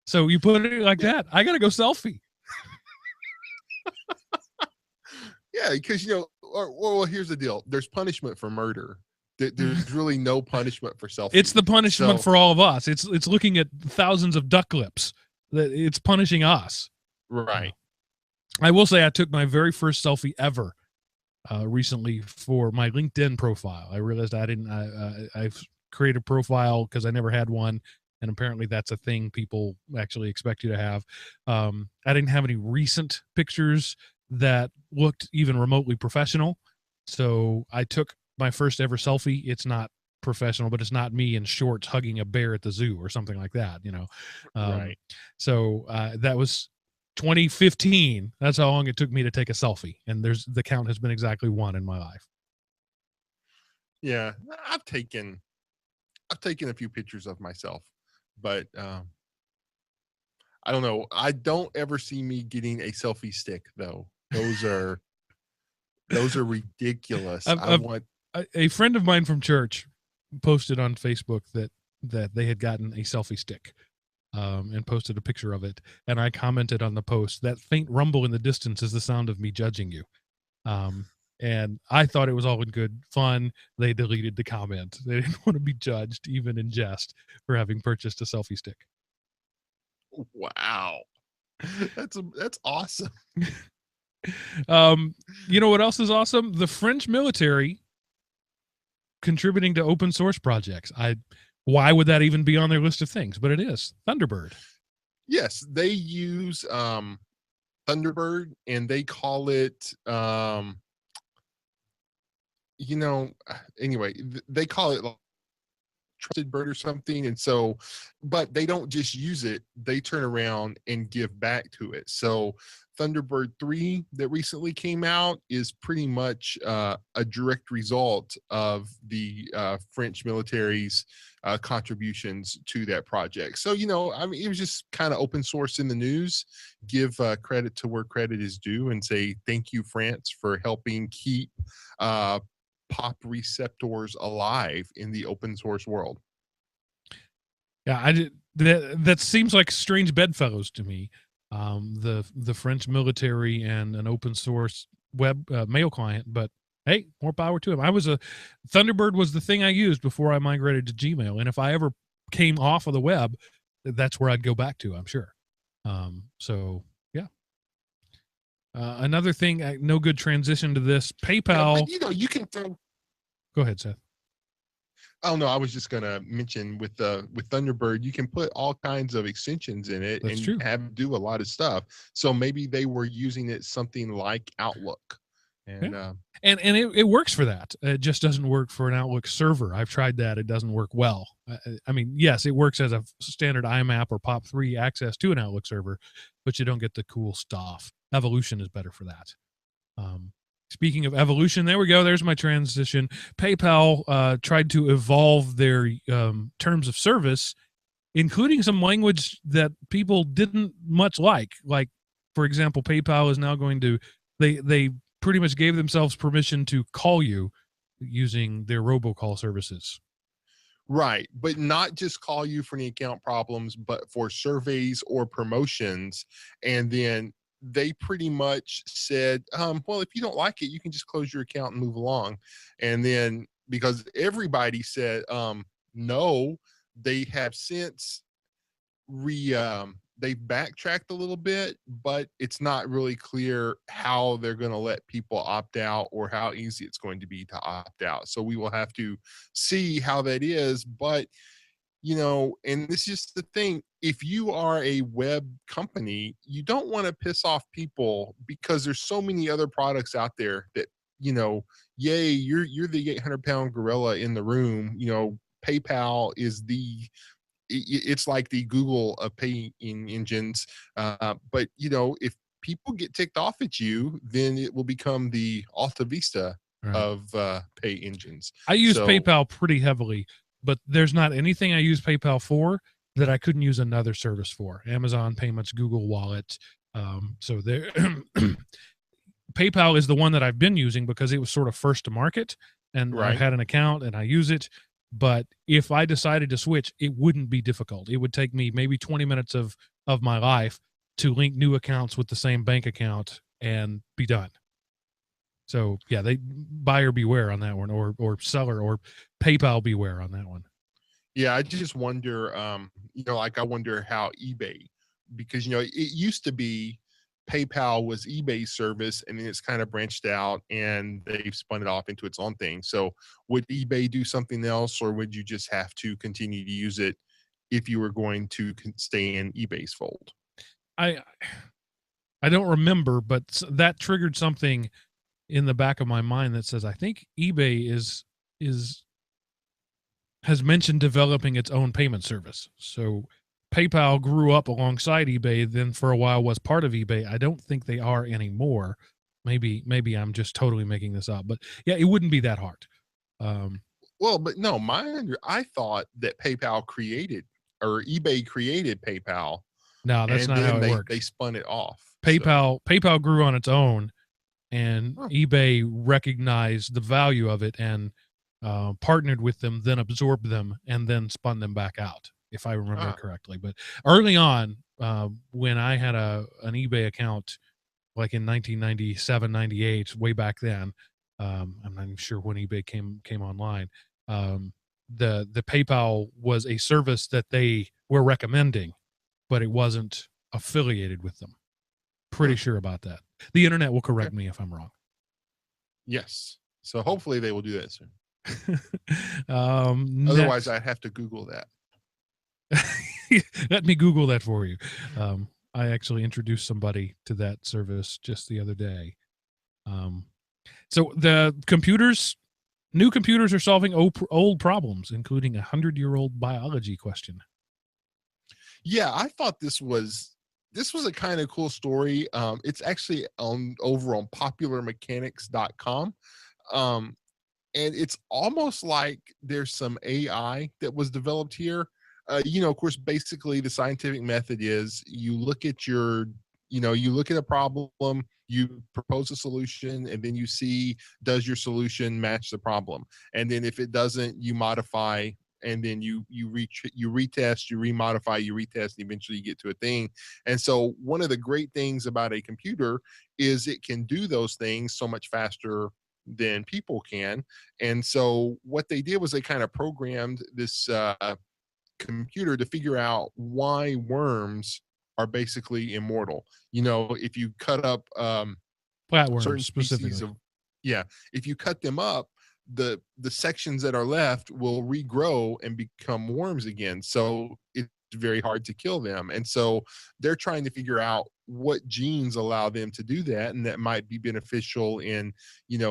So you put it like that, I got to go selfie. Yeah, because, well, here's the deal. There's punishment for murder. There's really no punishment for selfies. It's the punishment for all of us. It's looking at thousands of duck lips. It's punishing us. Right. I will say I took my very first selfie ever recently for my LinkedIn profile. I realized I've created a profile because I never had one, and apparently that's a thing people actually expect you to have. I didn't have any recent pictures that looked even remotely professional, so I took my first ever selfie. It's not professional, but it's not me in shorts hugging a bear at the zoo or something like that, Right. So that was 2015. That's how long it took me to take a selfie, and the count has been exactly one in my life. Yeah, I've taken a few pictures of myself, but I don't know. I don't ever see me getting a selfie stick though. Those are ridiculous. A friend of mine from church posted on Facebook that they had gotten a selfie stick. And posted a picture of it, and I commented on the post, "That faint rumble in the distance is the sound of me judging you." And I thought it was all in good fun. They deleted the comment. They didn't want to be judged, even in jest, for having purchased a selfie stick. Wow, that's awesome. You know what else is awesome? The French military contributing to open source projects. Why would that even be on their list of things? But it is. Thunderbird. Yes, they use Thunderbird, and they call it anyway, they call it like Trusted Bird or something. And so, but they don't just use it, they turn around and give back to it. So Thunderbird 3 that recently came out is pretty much a direct result of the French military's contributions to that project. So, it was just kind of open source in the news. Give credit to where credit is due and say thank you, France, for helping keep pop receptors alive in the open source world. Yeah, that seems like strange bedfellows to me. The French military and an open source web mail client, but hey, more power to him. Thunderbird was the thing I used before I migrated to Gmail, and if I ever came off of the web, that's where I'd go back to, I'm sure. So yeah. Another thing, no good transition to this. PayPal. You can throw. Go ahead, Seth. Oh no, I was just gonna mention with Thunderbird, you can put all kinds of extensions in it. That's and true. Have do a lot of stuff. So maybe they were using it something like Outlook. And yeah. And it works for that. It just doesn't work for an Outlook server. I've tried that. It doesn't work well. I mean, yes, it works as a standard IMAP or POP3 access to an Outlook server, but you don't get the cool stuff. Evolution is better for that. Speaking of evolution, there we go. There's my transition. PayPal tried to evolve their terms of service, including some language that people didn't much like. Like, for example, PayPal is now going to, they pretty much gave themselves permission to call you using their robocall services. Right. But not just call you for any account problems, but for surveys or promotions. And then they pretty much said, well, if you don't like it, you can just close your account and move along. And then because everybody said no, they have since they've backtracked a little bit, but it's not really clear how they're going to let people opt out or how easy it's going to be to opt out. So we will have to see how that is. But and this is just the thing, if you are a web company, you don't want to piss off people because there's so many other products out there that, yay, you're the 800-pound gorilla in the room. PayPal is it's like the Google of paying engines. But if people get ticked off at you, then it will become the Alta Vista of pay engines. I use PayPal pretty heavily, but there's not anything I use PayPal for that I couldn't use another service for. Amazon Payments, Google Wallet. So there, PayPal is the one that I've been using because it was sort of first to market, and I had an account and I use it. But if I decided to switch, it wouldn't be difficult. It would take me maybe 20 minutes of my life to link new accounts with the same bank account and be done. So yeah, they buyer beware on that one, or seller or PayPal beware on that one. Yeah, I just wonder, I wonder how eBay, because it used to be PayPal was eBay's service, and then it's kind of branched out and they've spun it off into its own thing. So would eBay do something else, or would you just have to continue to use it if you were going to stay in eBay's fold? I don't remember, but that triggered something in the back of my mind that says I think eBay has mentioned developing its own payment service. So PayPal grew up alongside eBay, then for a while was part of eBay. I don't think they are anymore. Maybe I'm just totally making this up, but yeah, it wouldn't be that hard. Well, but no, I thought that PayPal created, or eBay created PayPal. No, that's not how it works. They spun it off. PayPal grew on its own, and eBay recognized the value of it and partnered with them, then absorbed them, and then spun them back out, if I remember correctly. But early on, when I had an eBay account, like in 1997, 98, way back then, I'm not even sure when eBay came online. The PayPal was a service that they were recommending, but it wasn't affiliated with them. Pretty sure about that. The internet will correct me if I'm wrong. Yes. So hopefully they will do that soon. Otherwise, I'd have to Google that. Let me Google that for you. I actually introduced somebody to that service just the other day. So the new computers are solving old problems, including 100-year-old biology question. Yeah, I thought this was a kind of cool story. It's actually over on popularmechanics.com. And it's almost like there's some AI that was developed here. Of course, basically the scientific method is you look at a problem, you propose a solution, and then you see, does your solution match the problem? And then if it doesn't, you modify, and then you retest, you remodify, you retest, and eventually you get to a thing. And so one of the great things about a computer is it can do those things so much faster than people can. And so what they did was they kind of programmed this computer to figure out why worms are basically immortal. If you cut up flatworms certain specifically, species if you cut them up, the sections that are left will regrow and become worms again. So it's very hard to kill them. And so they're trying to figure out what genes allow them to do that, and that might be beneficial in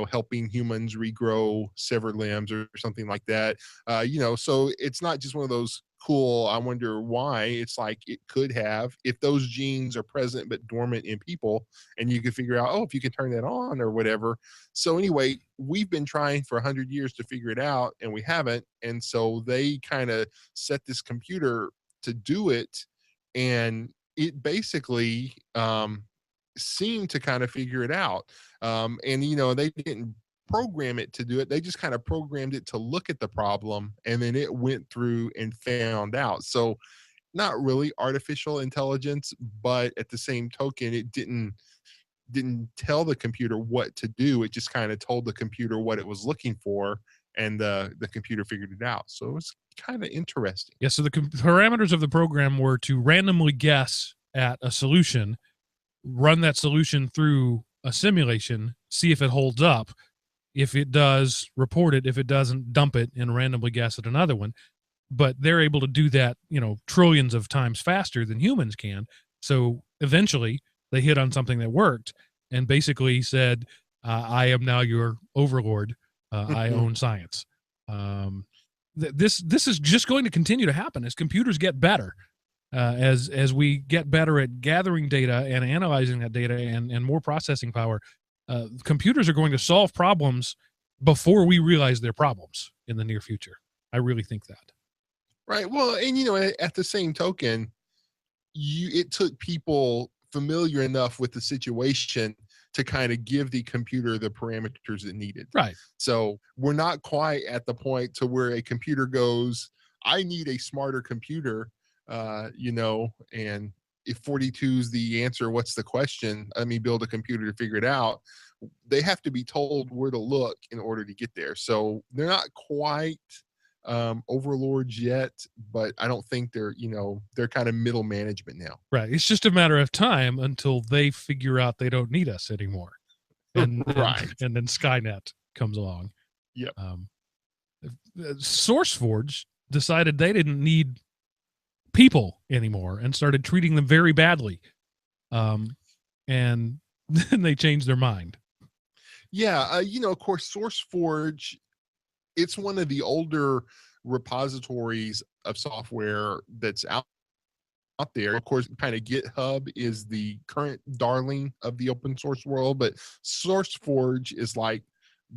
helping humans regrow severed limbs or something like that. So it's not just one of those cool, I wonder why. It's like it could have, if those genes are present but dormant in people, and you can figure out, if you can turn that on or whatever. So anyway, we've been trying for 100 years to figure it out, and we haven't. And so they kind of set this computer to do it, and it basically seemed to kind of figure it out. And they didn't program it to do it. They just kind of programmed it to look at the problem, and then it went through and found out. So not really artificial intelligence, but at the same token, it didn't tell the computer what to do. It just kind of told the computer what it was looking for, and the computer figured it out. So it was kind of interesting. Yeah. So the parameters of the program were to randomly guess at a solution, run that solution through a simulation, see if it holds up. If it does, report it. If it doesn't, dump it and randomly guess at another one. But they're able to do that, trillions of times faster than humans can. So eventually they hit on something that worked and basically said, I am now your overlord. I own science. This is just going to continue to happen as computers get better. As we get better at gathering data and analyzing that data and more processing power, computers are going to solve problems before we realize they're problems in the near future. I really think that. Right. Well, and at the same token, it took people familiar enough with the situation to kind of give the computer the parameters it needed. Right. So we're not quite at the point to where a computer goes, I need a smarter computer, and if 42 is the answer, what's the question? Let me build a computer to figure it out. They have to be told where to look in order to get there. So they're not quite overlords yet, but I don't think they're kind of middle management now. Right. It's just a matter of time until they figure out they don't need us anymore. And right. And then Skynet comes along. Yep. SourceForge decided they didn't need people anymore and started treating them very badly. And then they changed their mind. Yeah. Of course, SourceForge, it's one of the older repositories of software that's out there. Of course, kind of GitHub is the current darling of the open source world, but SourceForge is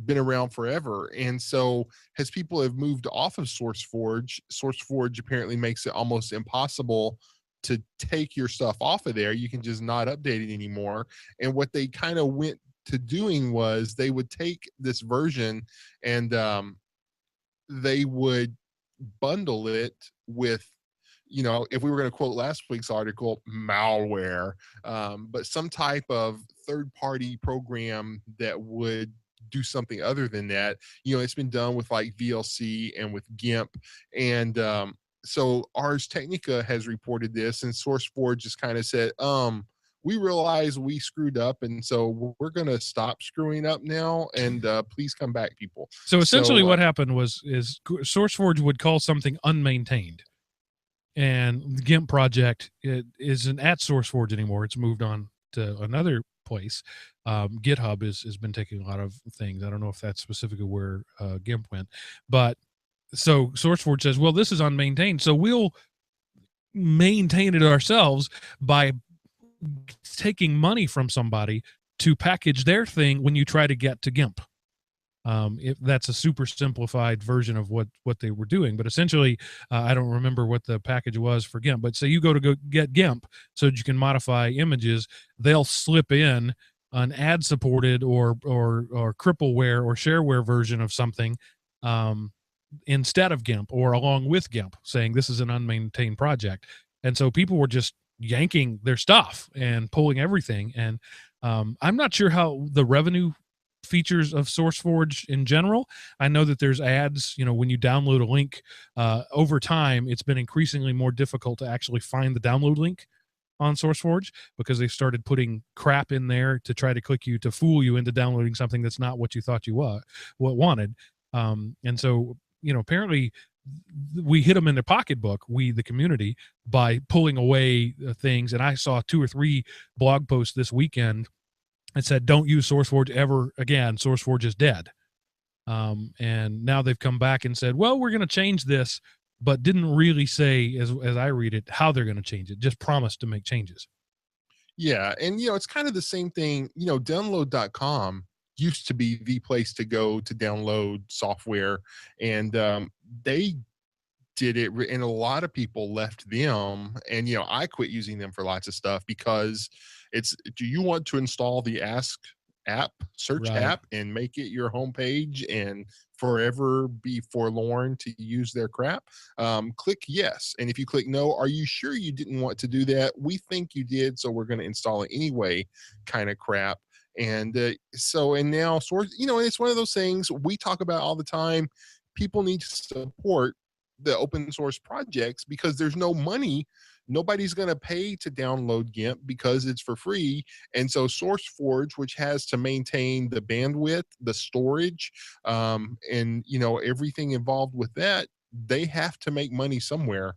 been around forever. And so as people have moved off of SourceForge apparently makes it almost impossible to take your stuff off of there. You can just not update it anymore. And what they kind of went to doing was they would take this version and they would bundle it with, if we were going to quote last week's article, malware, but some type of third-party program that would do something other than that. It's been done with VLC and with GIMP. And so Ars Technica has reported this, and SourceForge just kind of said, we realize we screwed up, and so we're going to stop screwing up now, and please come back, people. So essentially what happened is SourceForge would call something unmaintained, and the GIMP project isn't at SourceForge anymore. It's moved on to another place. GitHub has been taking a lot of things. I don't know if that's specifically where GIMP went, but so SourceForge says, well, this is unmaintained, so we'll maintain it ourselves by taking money from somebody to package their thing when you try to get to GIMP. If that's a super simplified version of what they were doing, but essentially, I don't remember what the package was for GIMP, but say you go get GIMP so that you can modify images, they'll slip in an ad supported or crippleware or shareware version of something instead of GIMP or along with GIMP, saying this is an unmaintained project. And so people were just yanking their stuff and pulling everything. And I'm not sure how the revenue features of SourceForge in general. I know that there's ads, when you download a link, over time, it's been increasingly more difficult to actually find the download link on SourceForge because they started putting crap in there to try to to fool you into downloading something that's not what you thought you wanted. And so, apparently we hit them in their pocketbook, the community, by pulling away things. And I saw 2 or 3 blog posts this weekend that said, don't use SourceForge ever again. SourceForge is dead. And now they've come back and said, well, we're going to change this, but didn't really say, as I read it, how they're going to change it, just promised to make changes. Yeah. And, it's kind of the same thing, download.com used to be the place to go to download software. And they did it, and a lot of people left them. And, I quit using them for lots of stuff because do you want to install the Ask search Right. app, and make it your homepage and forever be forlorn to use their crap, click yes. And if you click no, are you sure you didn't want to do that? We think you did, so we're going to install it anyway, kind of crap. And and now source, it's one of those things we talk about all the time. People need to support the open source projects because there's no money. Nobody's going to pay to download GIMP because it's for free. And so SourceForge, which has to maintain the bandwidth, the storage, and everything involved with that, they have to make money somewhere.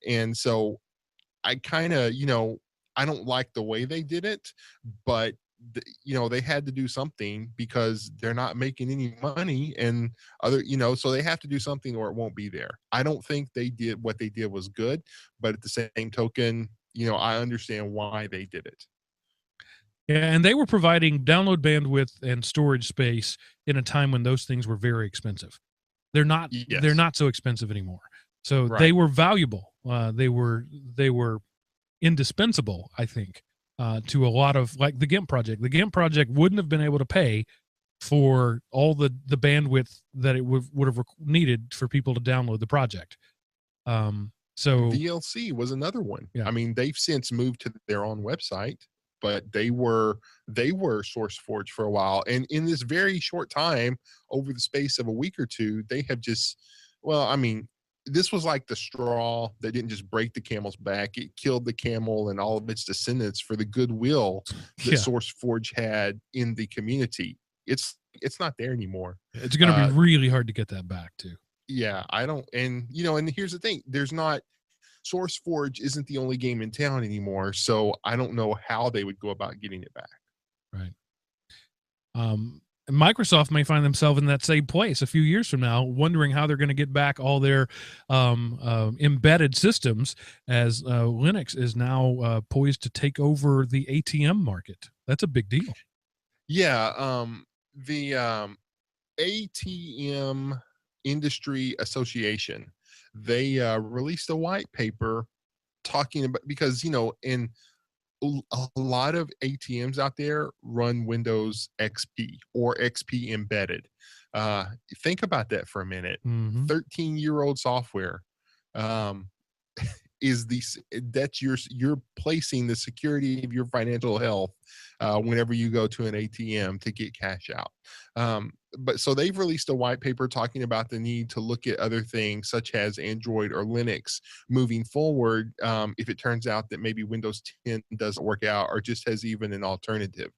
And so I kind of, I don't like the way they did it, but they had to do something because they're not making any money, and so they have to do something or it won't be there. I don't think what they did was good, but at the same token, I understand why they did it. Yeah, and they were providing download bandwidth and storage space in a time when those things were very expensive. They're not so expensive anymore. So Right. They were valuable. They were indispensable, I think, to a lot of, like, the GIMP project. The GIMP project wouldn't have been able to pay for all the bandwidth that it would have needed for people to download the project. So VLC was another one. Yeah. I mean, they've since moved to their own website, but they were SourceForge for a while. And in this very short time, over the space of a week or two, they have just, this was like the straw that didn't just break the camel's back. It killed the camel and all of its descendants for the goodwill that SourceForge had in the community. It's not there anymore. It's going to be really hard to get that back too. Yeah, I don't, and here's the thing: SourceForge isn't the only game in town anymore, so I don't know how they would go about getting it back. Right. Microsoft may find themselves in that same place a few years from now, wondering how they're going to get back all their embedded systems, as Linux is now poised to take over the ATM market. That's a big deal. Yeah, the ATM Industry Association, they released a white paper talking about, because in a lot of ATMs out there run Windows XP or XP embedded. Think about that for a minute. 13-year-old software that's you're placing the security of your financial health whenever you go to an ATM to get cash out. But so they've released a white paper talking about the need to look at other things such as Android or Linux moving forward, if it turns out that maybe Windows 10 doesn't work out or just has even an alternative.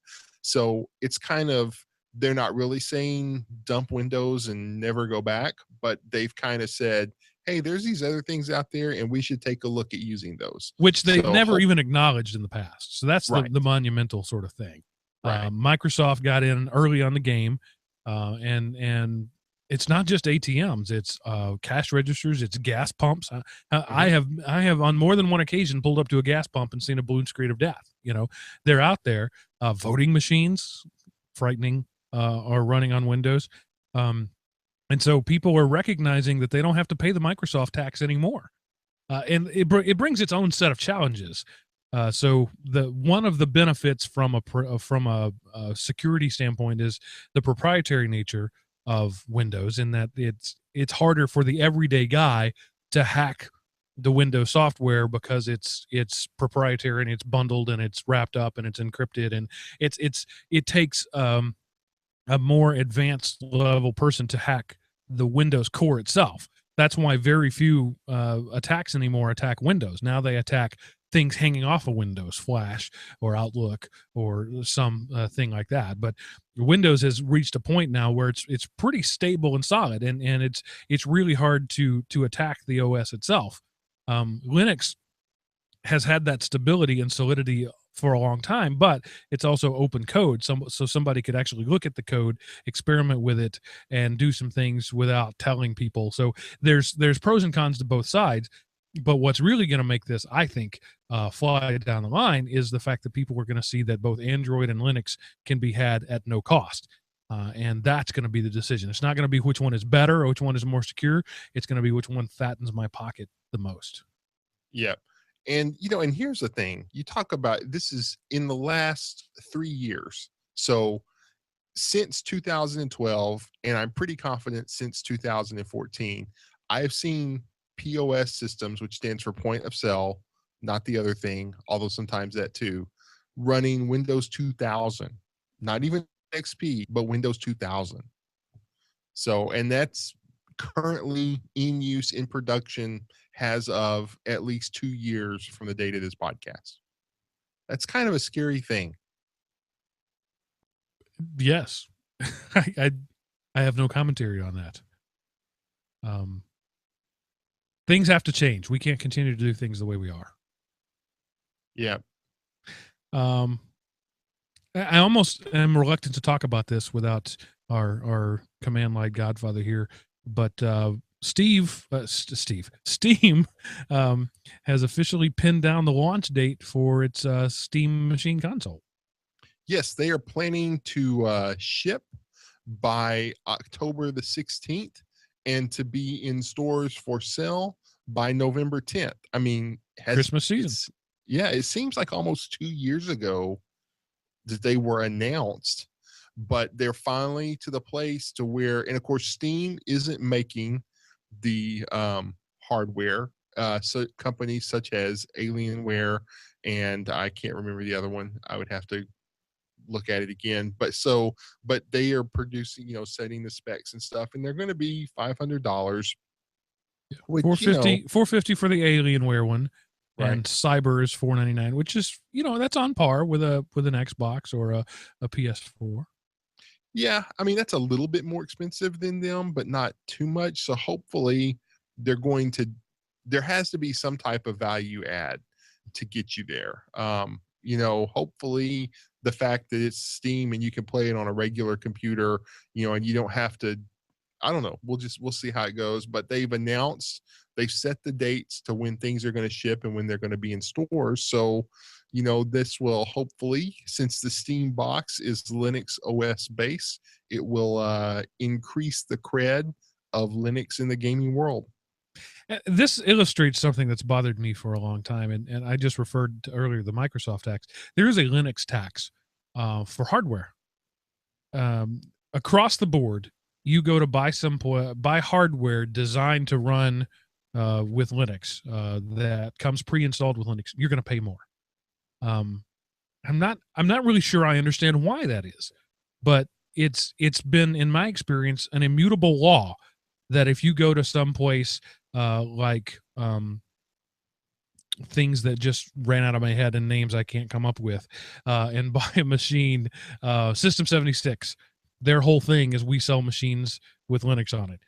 So it's kind of, they're not really saying dump Windows and never go back, but they've kind of said, hey, there's these other things out there and we should take a look at using those. Which they've never even acknowledged in the past. So that's right. the monumental sort of thing. Right. Microsoft got in early on the game, and it's not just ATMs. It's cash registers. It's gas pumps. I have on more than one occasion pulled up to a gas pump and seen a balloon screen of death. They're out there. Voting machines, frightening, are running on Windows. And so people are recognizing that they don't have to pay the Microsoft tax anymore. And it brings its own set of challenges. So one of the benefits from a security standpoint is the proprietary nature of Windows, in that it's harder for the everyday guy to hack the Windows software because it's proprietary and it's bundled and it's wrapped up and it's encrypted, and it takes a more advanced level person to hack the Windows core itself. That's why very few attacks anymore attack Windows. Now they attack things hanging off of Windows, Flash or Outlook or some thing like that. But Windows has reached a point now where it's pretty stable and solid, and it's really hard to attack the OS itself. Linux has had that stability and solidity for a long time, but it's also open code. So somebody could actually look at the code, experiment with it, and do some things without telling people. So there's pros and cons to both sides. But what's really going to make this, I think, fly down the line is the fact that people are going to see that both Android and Linux can be had at no cost. And that's going to be the decision. It's not going to be which one is better or which one is more secure. It's going to be which one fattens my pocket the most. Yep. And, and here's the thing. You talk about, this is in the last 3 years. So since 2012, and I'm pretty confident since 2014, I've seen POS systems, which stands for point of sale, not the other thing, although sometimes that too, running Windows 2000, not even XP, but Windows 2000. So, and that's currently in use in production as of at least 2 years from the date of this podcast. That's kind of a scary thing. Yes. I have no commentary on that. Things have to change. We can't continue to do things the way we are. Yeah. I almost am reluctant to talk about this without our command line godfather here, but Steam has officially pinned down the launch date for its Steam Machine console. Yes, they are planning to ship by October the 16th and to be in stores for sale by November 10th. I mean, Christmas season. Yeah, it seems like almost 2 years ago that they were announced, but they're finally to the place to where, and of course, Steam isn't making the hardware. So companies such as Alienware, and I can't remember the other one. I would have to look at it again. But they are producing, setting the specs and stuff, and they're going to be $500. $450 for the Alienware one. Right. And Cyber is $499, which is, that's on par with an Xbox or a PS4. Yeah, I mean, that's a little bit more expensive than them, but not too much. So hopefully there has to be some type of value add to get you there. Hopefully the fact that it's Steam and you can play it on a regular computer, and you don't have to, I don't know. We'll see how it goes, but they've set the dates to when things are going to ship and when they're going to be in stores. So, this will hopefully, since the Steam box is Linux OS base, it will increase the cred of Linux in the gaming world. This illustrates something that's bothered me for a long time. And I just referred to earlier the Microsoft tax. There is a Linux tax for hardware. Across the board, you go to buy hardware designed to run with Linux that comes pre-installed with Linux, you're going to pay more. I'm not really sure I understand why that is, but it's been, in my experience, an immutable law that if you go to some place like things that just ran out of my head and names I can't come up with, and buy a machine, System 76, their whole thing is we sell machines with Linux on it.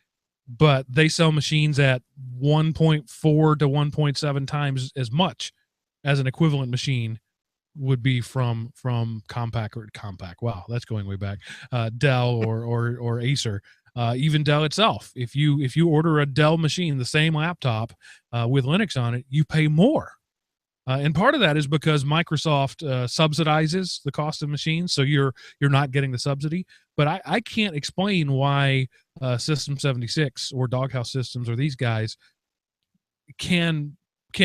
But they sell machines at 1.4 to 1.7 times as much as an equivalent machine would be from Compaq. Wow, that's going way back. Dell or Acer, even Dell itself. If you order a Dell machine, the same laptop with Linux on it, you pay more. And part of that is because Microsoft subsidizes the cost of machines, so you're not getting the subsidy. But I can't explain why System 76 or Doghouse Systems or these guys can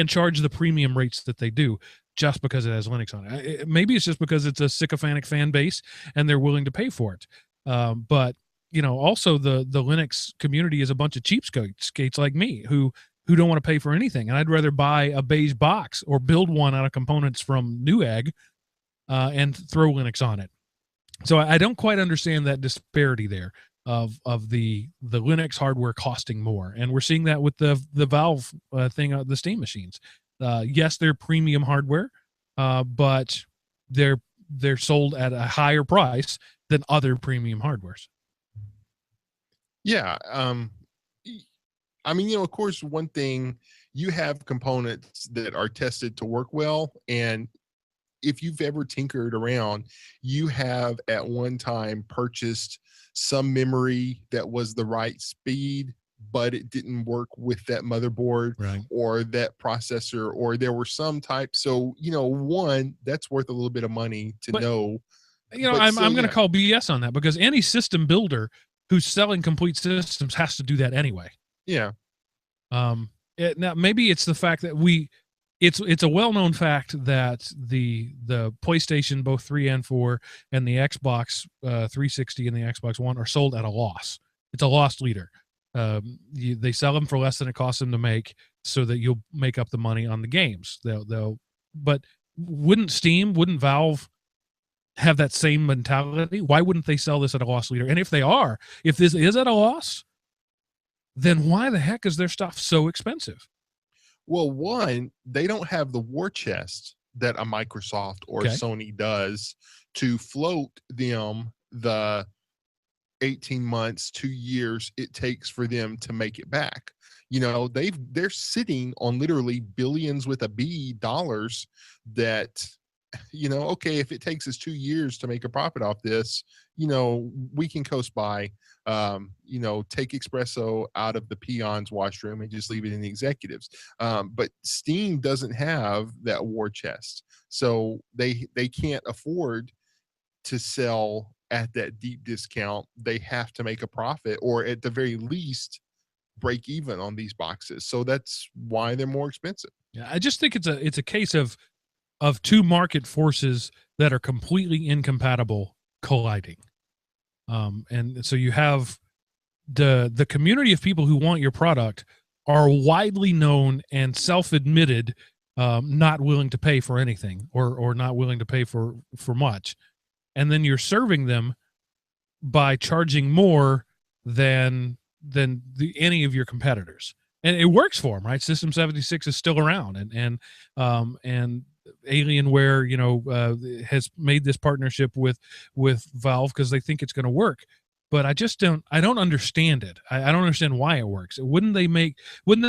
charge the premium rates that they do just because it has Linux on it. Maybe it's just because it's a sycophantic fan base and they're willing to pay for it. But also the Linux community is a bunch of cheapskates like me who don't want to pay for anything. And I'd rather buy a beige box or build one out of components from Newegg and throw Linux on it. So I don't quite understand that disparity there of the Linux hardware costing more. And we're seeing that with the Valve thing, the Steam machines. Yes, they're premium hardware, but they're sold at a higher price than other premium hardwares. Yeah. I mean, of course, one thing, you have components that are tested to work well. And if you've ever tinkered around, you have at one time purchased some memory that was the right speed, but it didn't work with that motherboard, right, or that processor, or there were some type. So, one, that's worth a little bit of money to know. I'm going to call BS on that, because any system builder who's selling complete systems has to do that anyway. Yeah. Now maybe it's the fact that it's a well-known fact that the PlayStation, both 3 and 4, and the Xbox 360 and the Xbox One are sold at a loss. It's a loss leader. They sell them for less than it costs them to make, so that you'll make up the money on the games. But wouldn't Valve have that same mentality? Why wouldn't they sell this at a loss leader? And if this is at a loss, then why the heck is their stuff so expensive? Well, one, they don't have the war chest that a Microsoft or Sony does to float them the 18 months, 2 years it takes for them to make it back. They're sitting on literally billions with a B dollars that, okay, if it takes us 2 years to make a profit off this, we can coast by. Take espresso out of the peons washroom and just leave it in the executives. But Steam doesn't have that war chest, so they can't afford to sell at that deep discount. They have to make a profit, or at the very least break even on these boxes. So that's why they're more expensive. Yeah, I just think it's a case of two market forces that are completely incompatible colliding. And so you have the community of people who want your product are widely known and self-admitted, not willing to pay for anything, or not willing to pay for much. And then you're serving them by charging more than any of your competitors. And it works for them, right? System 76 is still around, and Alienware, has made this partnership with Valve because they think it's going to work. But I don't understand it. I don't understand why it works. Wouldn't they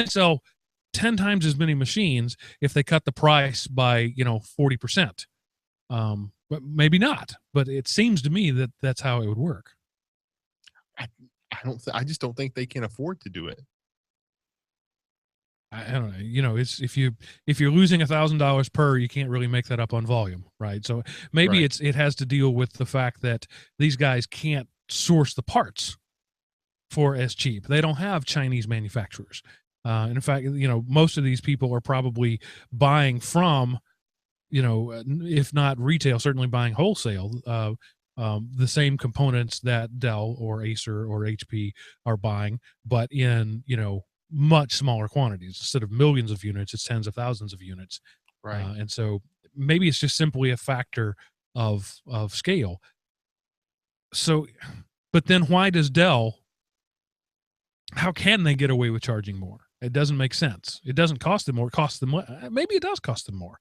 sell 10 times as many machines if they cut the price by 40%? But maybe not. But it seems to me that that's how it would work. I just don't think they can afford to do it. I don't know. It's if you're losing $1,000 per, you can't really make that up on volume, right? So maybe it has to deal with the fact that these guys can't source the parts for as cheap. They don't have Chinese manufacturers. And in fact, most of these people are probably buying from, if not retail, certainly buying wholesale, the same components that Dell or Acer or HP are buying, but in, much smaller quantities. Instead of millions of units, it's tens of thousands of units. Right. And so maybe it's just simply a factor of scale. So, but then why does Dell, how can they get away with charging more? It doesn't make sense. It doesn't cost them more. It costs them, maybe it does cost them more.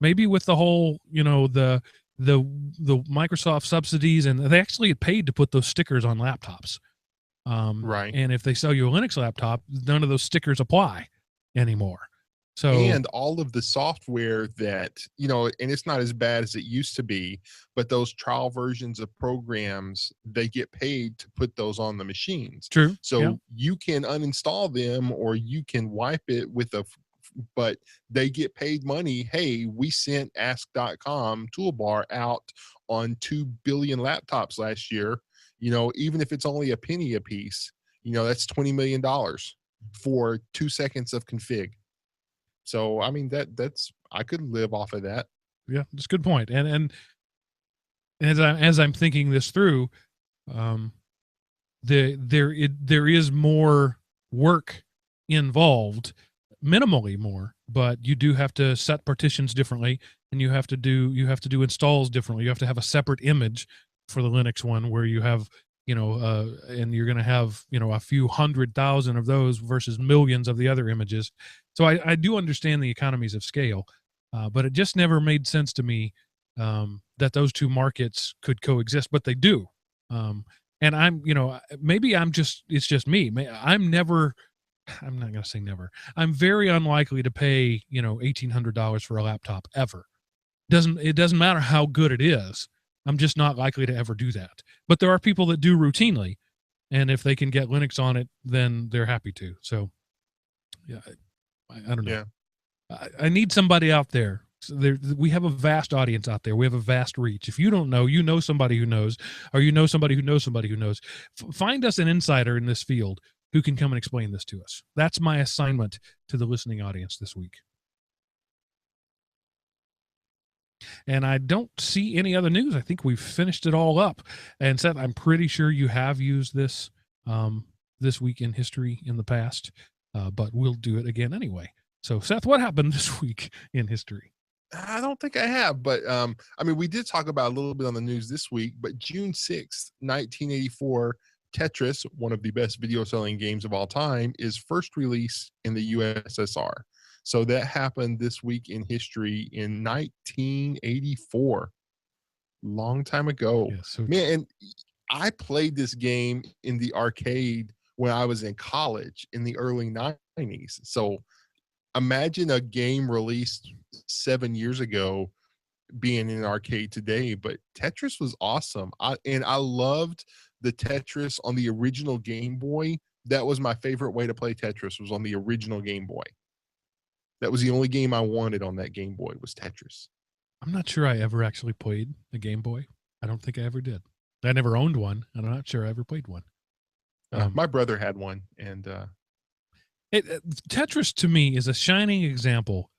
Maybe with the whole, the Microsoft subsidies, and they actually get paid to put those stickers on laptops. Right. And if they sell you a Linux laptop, none of those stickers apply anymore. So, and all of the software that, and it's not as bad as it used to be, but those trial versions of programs, they get paid to put those on the machines. True. So you can uninstall them, or you can wipe it but they get paid money. Hey, we sent ask.com toolbar out on 2 billion laptops last year. Even if it's only a penny a piece, that's $20 million for 2 seconds of config. So, I mean, that's I could live off of that. Yeah, that's a good point. And as I'm thinking this through, there is more work involved, minimally more, but you do have to set partitions differently, and you have to do installs differently. You have to have a separate image for the Linux one, where you have, and you're going to have, a few 100,000 of those versus millions of the other images. So I do understand the economies of scale, but it just never made sense to me that those two markets could coexist, but they do. And I'm, maybe it's just me. I'm not going to say never. I'm very unlikely to pay, $1,800 for a laptop ever. It doesn't matter how good it is. I'm just not likely to ever do that. But there are people that do routinely, and if they can get Linux on it, then they're happy to. So, yeah, I don't know. Yeah. I need somebody out there. So we have a vast audience out there. We have a vast reach. If you don't know, you know somebody who knows, or you know somebody who knows somebody who knows. Find us an insider in this field who can come and explain this to us. That's my assignment to the listening audience this week. And I don't see any other news. I think we've finished it all up. And Seth, I'm pretty sure you have used this this week in history in the past, but we'll do it again anyway. So, Seth, what happened this week in history? I don't think I have, but I mean, we did talk about a little bit on the news this week, but June 6th, 1984, Tetris, one of the best video selling games of all time, is first released in the USSR. So that happened this week in history in 1984. Long time ago. Yeah, so Man, and I played this game in the arcade when I was in college in the early 90s. So imagine a game released 7 years ago being in an arcade today, but Tetris was awesome. I loved the Tetris on the original Game Boy. That was my favorite way to play Tetris, was on the original Game Boy. That was the only game I wanted on that Game Boy, was Tetris. I'm not sure I ever actually played a Game Boy. I don't think I ever did. I never owned one, and I'm not sure I ever played one. My brother had one, and Tetris to me is a shining example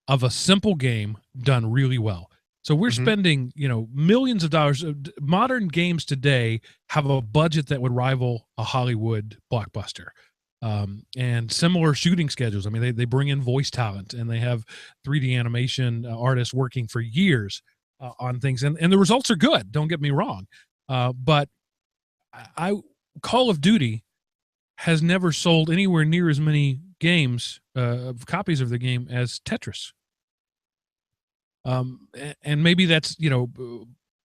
of a simple game done really well. So we're spending, millions of dollars. Modern games today have a budget that would rival a Hollywood blockbuster, and similar shooting schedules. I mean, they bring in voice talent, and they have 3D animation artists working for years on things, and the results are good. Don't get me wrong, but Call of Duty has never sold anywhere near as many games, copies of the game, as Tetris. And maybe that's,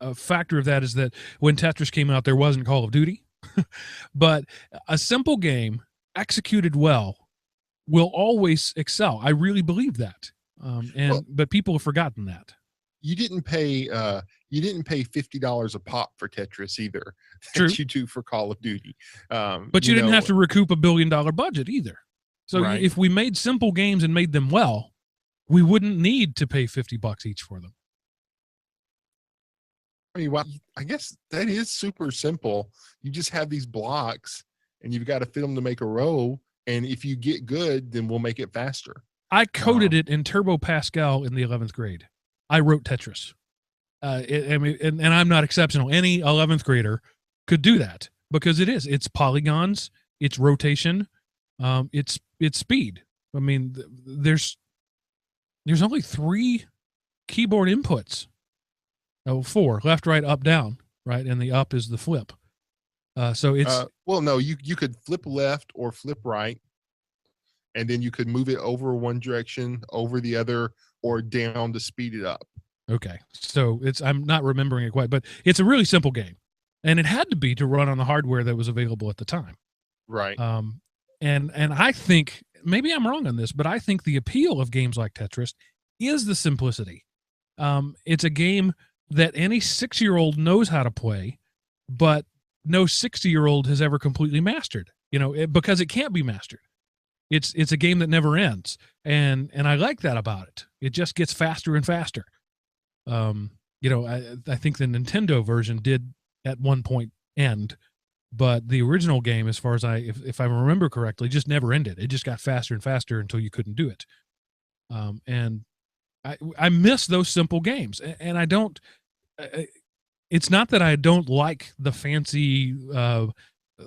a factor of that is that when Tetris came out, there wasn't Call of Duty, but a simple game executed well will always excel. I really believe that. But people have forgotten that. You didn't pay $50 a pop for Tetris either. True. That you do for Call of Duty. But you didn't have to recoup $1 billion budget either. So Right. If we made simple games and made them well, we wouldn't need to pay $50 each for them. I mean, well, I guess that is super simple. You just have these blocks, and you've got to fit them to make a row. And if you get good, then we'll make it faster. I coded it in Turbo Pascal in the 11th grade. I wrote Tetris. And I'm not exceptional. Any 11th grader could do that because it's polygons, it's rotation, it's speed. I mean, there's only 3 keyboard inputs. Oh, 4: left, right, up, down, right, and the up is the flip. So it's no, you could flip left or flip right, and then you could move it over one direction, over the other, or down to speed it up. Okay. So I'm not remembering it quite, but it's a really simple game, and it had to be to run on the hardware that was available at the time. Right. And I think, maybe I'm wrong on this, but I think the appeal of games like Tetris is the simplicity. It's a game that any 6-year-old knows how to play, but no 60-year-old has ever completely mastered, because it can't be mastered. It's a game that never ends. And I like that about it. It just gets faster and faster. I think the Nintendo version did at one point end, but the original game, as far as if I remember correctly, just never ended. It just got faster and faster until you couldn't do it. And I miss those simple games, and I don't. It's not that I don't like the fancy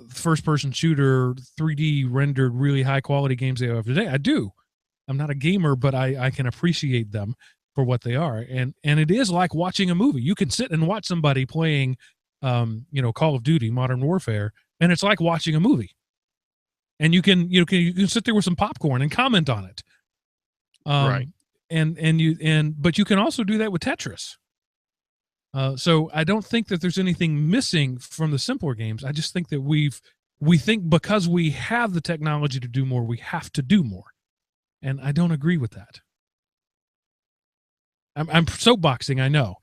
first-person shooter, 3D rendered, really high-quality games they have today. I do. I'm not a gamer, but I can appreciate them for what they are, and it is like watching a movie. You can sit and watch somebody playing, Call of Duty, Modern Warfare, and it's like watching a movie. And you can sit there with some popcorn and comment on it. Right. But you can also do that with Tetris. So I don't think that there's anything missing from the simpler games. I just think that we think because we have the technology to do more, we have to do more. And I don't agree with that. I'm soapboxing, I know,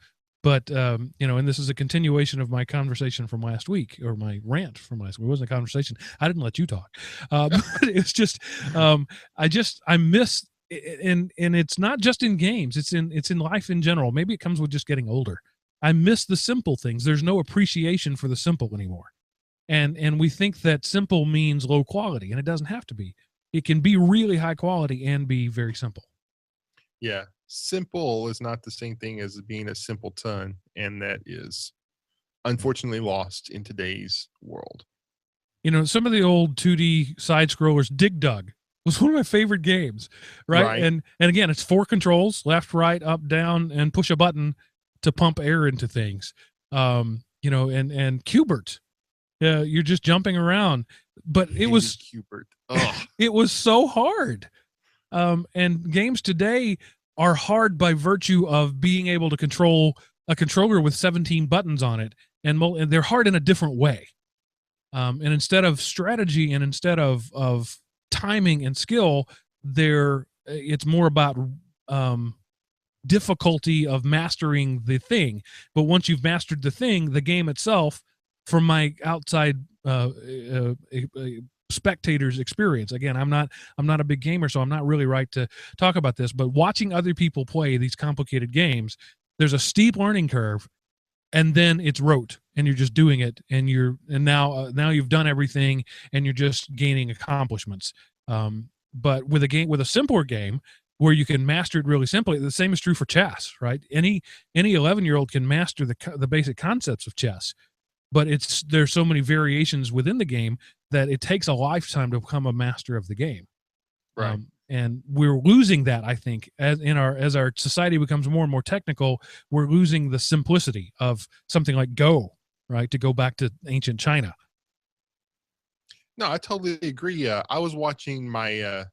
but and this is a continuation of my conversation from last week, or my rant from last week. It wasn't a conversation. I didn't let you talk. But it's just, I miss, and it's not just in games. It's in life in general. Maybe it comes with just getting older. I miss the simple things. There's no appreciation for the simple anymore. And we think that simple means low quality, and it doesn't have to be. It can be really high quality and be very simple. Yeah. simple is not the same thing as being a simpleton, and that is unfortunately lost in today's world. Some of the old 2D side scrollers, Dig Dug was one of my favorite games, right? And again, it's 4 controls: left, right, up, down, and push a button to pump air into things. And Q*bert, you're just jumping around, but it was Q*bert. It was so hard. And games today are hard by virtue of being able to control a controller with 17 buttons on it, and they're hard in a different way. And instead of strategy and instead of timing and skill, it's more about difficulty of mastering the thing. But once you've mastered the thing, the game itself, from my outside spectator's experience, again, I'm not a big gamer, so I'm not really right to talk about this, but watching other people play these complicated games, there's a steep learning curve, and then it's rote, and you're just doing it, and now you've done everything, and you're just gaining accomplishments. But with a simpler game where you can master it really simply, the same is true for chess, right? Any 11-year-old can master the basic concepts of chess, but there's so many variations within the game that it takes a lifetime to become a master of the game. Right. And we're losing that, I think, as our society becomes more and more technical, we're losing the simplicity of something like Go, right? To go back to ancient China. No, I totally agree. I was watching my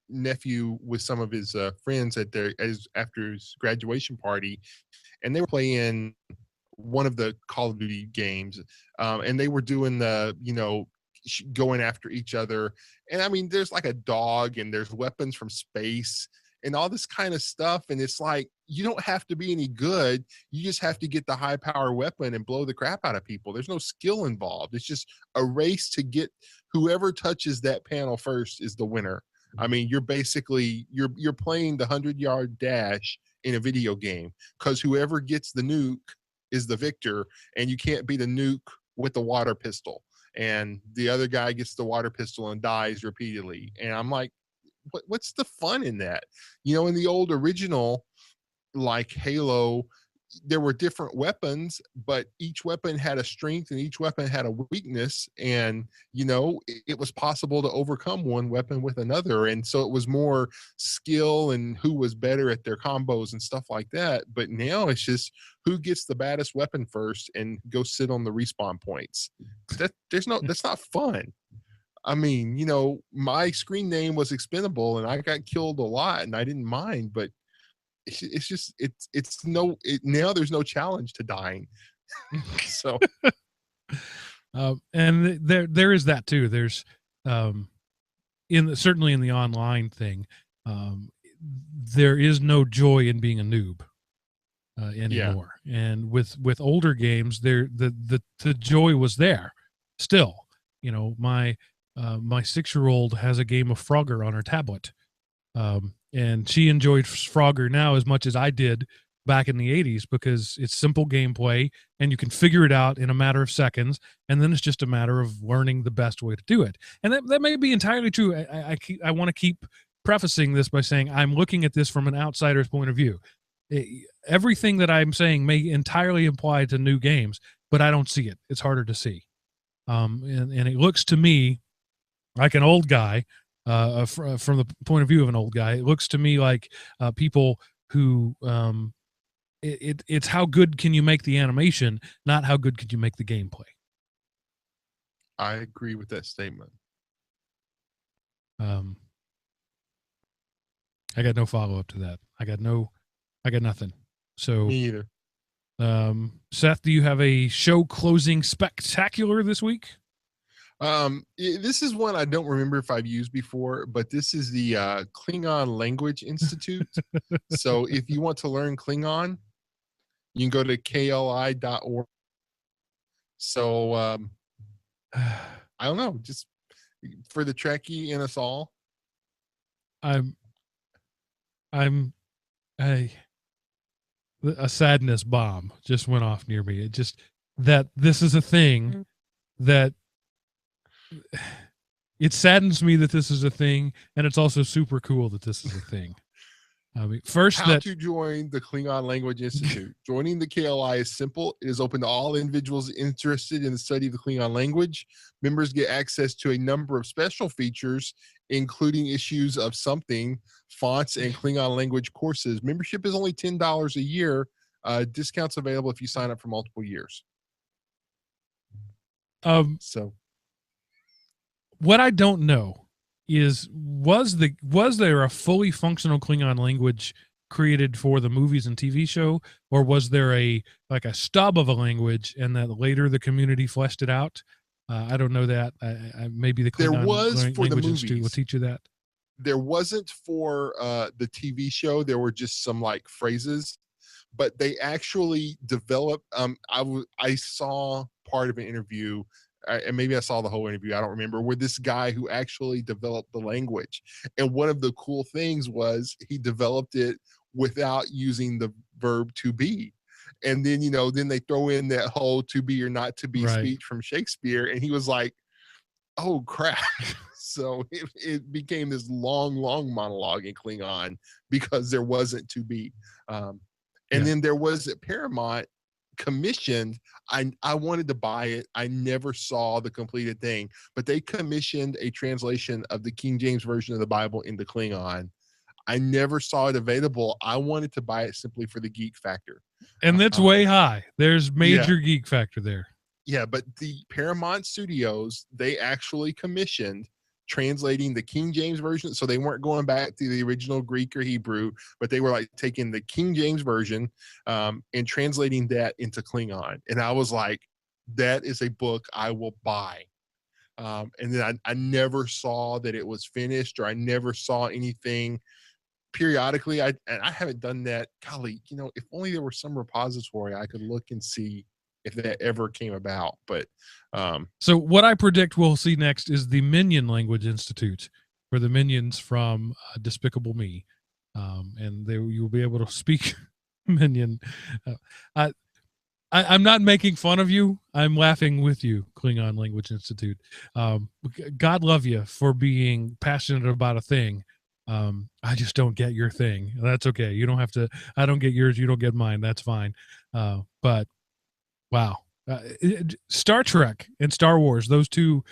nephew with some of his friends after his graduation party, and they were playing one of the Call of Duty games, and they were doing the going after each other. And I mean, there's like a dog, and there's weapons from space and all this kind of stuff. And it's like, you don't have to be any good. You just have to get the high power weapon and blow the crap out of people. There's no skill involved. It's just a race to get whoever touches that panel first is the winner. I mean, you're basically, you're playing the 100-yard dash in a video game, because whoever gets the nuke is the victor, and you can't beat a nuke with the water pistol. And the other guy gets the water pistol and dies repeatedly. And I'm like, what's the fun in that? In the old original, like Halo, there were different weapons, but each weapon had a strength and each weapon had a weakness. And, it was possible to overcome one weapon with another. And so it was more skill and who was better at their combos and stuff like that. But now it's just who gets the baddest weapon first and go sit on the respawn points. That's not fun. I mean, my screen name was Expendable, and I got killed a lot, and I didn't mind, but now there's no challenge to dying. So, and there is that too. There's, certainly in the online thing, there is no joy in being a noob anymore. Yeah. And with older games, the joy was there still. My 6-year-old has a game of Frogger on her tablet. And she enjoyed Frogger now as much as I did back in the 80s, because it's simple gameplay and you can figure it out in a matter of seconds. And then it's just a matter of learning the best way to do it. And that may be entirely true. I want to keep prefacing this by saying I'm looking at this from an outsider's point of view. Everything that I'm saying may entirely apply to new games, but I don't see it. It's harder to see. And it looks to me like an old guy, from the point of view of an old guy, it looks to me like people who it's how good can you make the animation, not how good could you make the gameplay. I agree with that statement. I got no follow-up to that. I got nothing. So me either. Seth, do you have a show closing spectacular this week? This is one I don't remember if I've used before, but this is the Klingon Language Institute. So if you want to learn Klingon, you can go to kli.org. So I don't know, just for the Trekkie in us all. A sadness bomb just went off near me. It just, that this is a thing that it saddens me that this is a thing, and it's also super cool that this is a thing. I mean, first How that to join the Klingon Language Institute. Joining the KLI is simple. It is open to all individuals interested in the study of the Klingon language. Members get access to a number of special features, including issues of something, fonts, and Klingon language courses. Membership is only $10 a year. Discounts available if you sign up for multiple years. So what I don't know is was there a fully functional Klingon language created for the movies and TV show, or was there a stub of a language and that later the community fleshed it out? I don't know that. Maybe the Klingon there was for the Language movies. Institute will teach you that. There wasn't for the TV show. There were just some like phrases, but they actually developed. I saw part of an interview, and maybe I saw the whole interview. I don't remember, where this guy who actually developed the language. And one of the cool things was he developed it without using the verb to be. And then, then they throw in that whole to be or not to be speech from Shakespeare. And he was like, oh, crap. So it became this long monologue in Klingon because there wasn't to be. Then there was at Paramount commissioned. I wanted to buy it. I never saw the completed thing, but they commissioned a translation of the King James Version of the Bible into Klingon. I never saw it available. I wanted to buy it simply for the geek factor. And that's way high. There's major geek factor there. Yeah, but the Paramount Studios, they actually commissioned translating the King James Version. So they weren't going back to the original Greek or Hebrew, but they were like taking the King James Version and translating that into Klingon. And I was like, that is a book I will buy. And then I never saw that it was finished, or I never saw anything. Periodically, I haven't done that. Golly, if only there were some repository I could look and see if that ever came about. But so what I predict we'll see next is the Minion Language Institute for the minions from Despicable Me, and you'll be able to speak Minion. I'm not making fun of you. I'm laughing with you, Klingon Language Institute. God love you for being passionate about a thing. I just don't get your thing. That's okay. You don't have to. I don't get yours. You don't get mine. That's fine. But wow. Star Trek and Star Wars, those two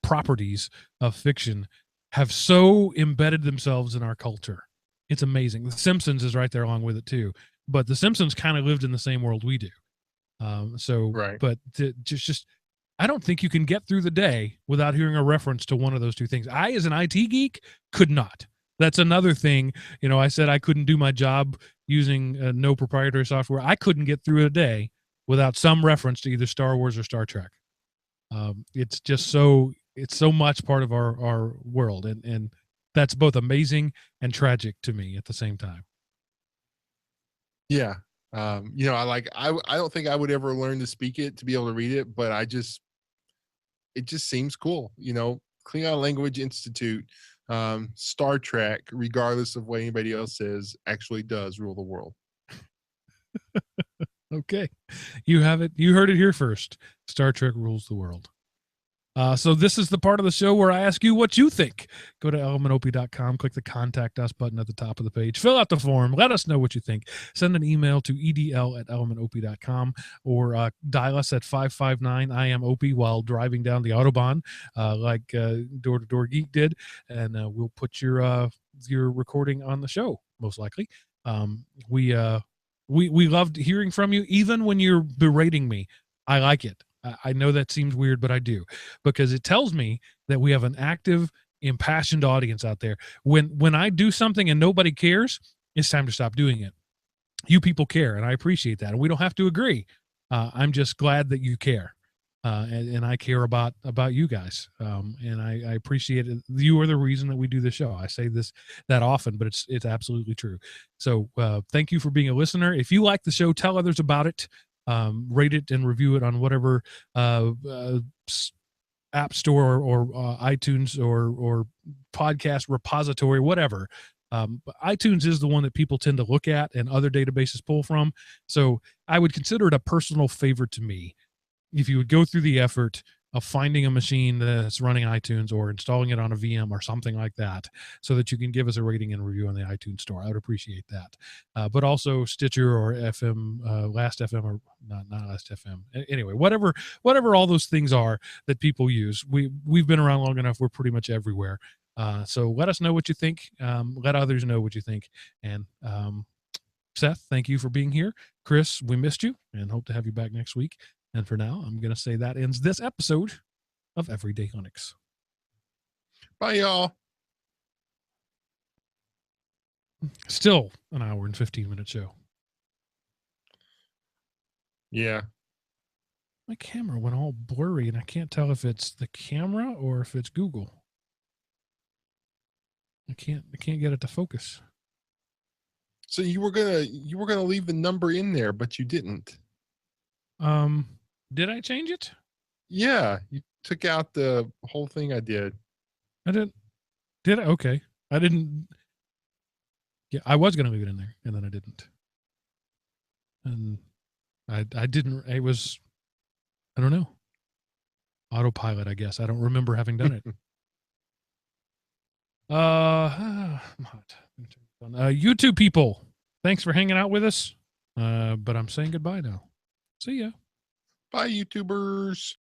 properties of fiction, have so embedded themselves in our culture. It's amazing. The Simpsons is right there along with it too. But the Simpsons kind of lived in the same world we do. Right. But just I don't think you can get through the day without hearing a reference to one of those two things. I, as an IT geek, could not. That's another thing. I said I couldn't do my job using no proprietary software. I couldn't get through a day without some reference to either Star Wars or Star Trek. It's just it's so much part of our world. And that's both amazing and tragic to me at the same time. Yeah. I don't think I would ever learn to speak it, to be able to read it, but it just seems cool. Klingon Language Institute, Star Trek, regardless of what anybody else says, actually does rule the world. Okay. You have it. You heard it here first. Star Trek rules the world. So this is the part of the show where I ask you what you think. Go to elementop.com, click the Contact Us button at the top of the page. Fill out the form. Let us know what you think. Send an email to edl@elementop.com or dial us at 559-IAM-OP while driving down the Autobahn like Door to Door Geek did, and we'll put your recording on the show, most likely. We loved hearing from you, even when you're berating me. I like it. I know that seems weird, but I do, because it tells me that we have an active, impassioned audience out there. When I do something and nobody cares, it's time to stop doing it. You people care, and I appreciate that. And we don't have to agree. I'm just glad that you care, and I care about you guys. And I appreciate it. You are the reason that we do the show. I say this that often, but it's absolutely true. So thank you for being a listener. If you like the show, tell others about it. Rate it and review it on whatever app store or iTunes or podcast repository, whatever. iTunes is the one that people tend to look at and other databases pull from. So I would consider it a personal favor to me if you would go through the effort of finding a machine that's running iTunes or installing it on a VM or something like that, so that you can give us a rating and review on the iTunes store. I would appreciate that. But also Stitcher or FM, Last FM, or not Last FM. Anyway, whatever all those things are that people use. We've been around long enough. We're pretty much everywhere. So let us know what you think. Let others know what you think. And Seth, thank you for being here. Chris, we missed you and hope to have you back next week. And for now, I'm going to say that ends this episode of Everyday Linux. Bye, y'all. Still an hour and 15-minute show. Yeah. My camera went all blurry, and I can't tell if it's the camera or if it's Google. I can't get it to focus. So you were gonna leave the number in there, but you didn't. Did I change it? Yeah, you took out the whole thing I did. I didn't. Did I? Okay. I didn't. Yeah, I was going to leave it in there, and then I didn't. And I didn't. It was, I don't know. Autopilot, I guess. I don't remember having done it. YouTube people, thanks for hanging out with us. But I'm saying goodbye now. See ya. Bye, YouTubers.